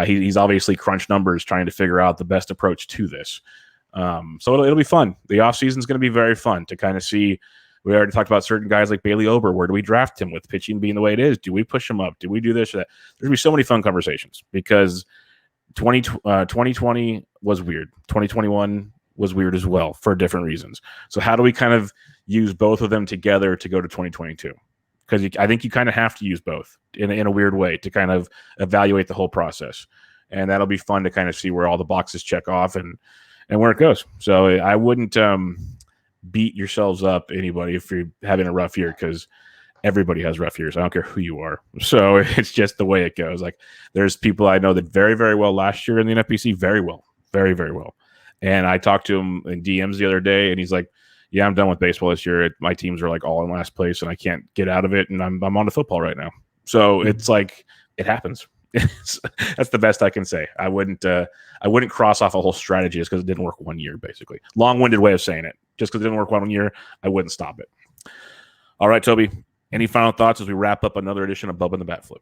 Speaker 1: he's obviously crunched numbers trying to figure out the best approach to this. So it'll be fun. The offseason is going to be very fun to kind of see. We already talked about certain guys like Bailey Ober. Where do we draft him with pitching being the way it is? Do we push him up? Do we do this or that? There's going to be so many fun conversations because 2020 was weird. 2021 was weird as well for different reasons. So how do we kind of use both of them together to go to 2022? Because I think you kind of have to use both in a weird way to kind of evaluate the whole process. And that'll be fun to kind of see where all the boxes check off and where it goes. So I wouldn't beat yourselves up, anybody, if you're having a rough year, because everybody has rough years. I don't care who you are. So it's just the way it goes. Like there's people I know that very, very well last year in the NFBC, very well, very, very well. And I talked to him in DMs the other day, and he's like, yeah, I'm done with baseball this year. My teams are like all in last place, and I can't get out of it. And I'm on to football right now. So it's like it happens. That's the best I can say. I wouldn't cross off a whole strategy just because it didn't work 1 year. Basically, long-winded way of saying it. Just because it didn't work 1 year, I wouldn't stop it. All right, Toby. Any final thoughts as we wrap up another edition of Bubba and the BatFlip?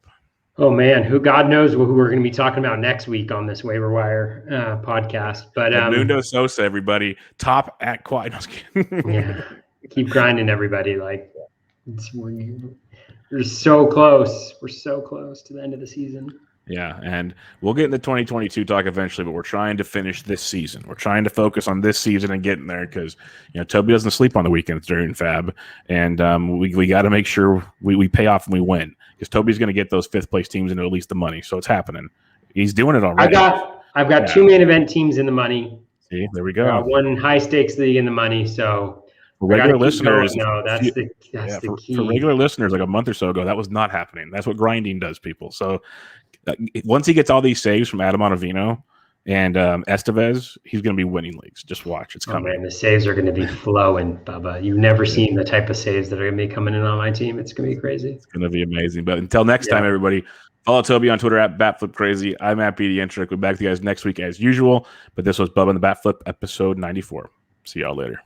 Speaker 2: Oh man, God knows who we're going to be talking about next week on this waiver wire podcast. But
Speaker 1: Mundo Sosa, everybody, top at quad. No,
Speaker 2: yeah, keep grinding, everybody. Like we're so close. We're so close to the end of the season.
Speaker 1: Yeah, and we'll get into 2022 talk eventually, but we're trying to finish this season. We're trying to focus on this season and getting there because Toby doesn't sleep on the weekends during FAAB, and we got to make sure we pay off and we win because Toby's going to get those 5th place teams into at least the money. So it's happening. He's doing it already.
Speaker 2: I've got 2 main event teams in the money.
Speaker 1: See, there we go.
Speaker 2: 1 high stakes league in the money. So
Speaker 1: for regular listeners,
Speaker 2: that's the key.
Speaker 1: For regular listeners, like a month or so ago, that was not happening. That's what grinding does, people. So once he gets all these saves from Adavino and Estevez, he's going to be winning leagues. Just watch. It's coming.
Speaker 2: Man, the saves are going to be flowing, Bubba. You've never seen the type of saves that are going to be coming in on my team. It's going to be crazy. It's
Speaker 1: going to be amazing. But until next time, everybody, follow Toby on Twitter at BatFlipCrazy. I'm at BDintric. We'll be back to you guys next week as usual. But this was Bubba and the BatFlip, episode 94. See y'all later.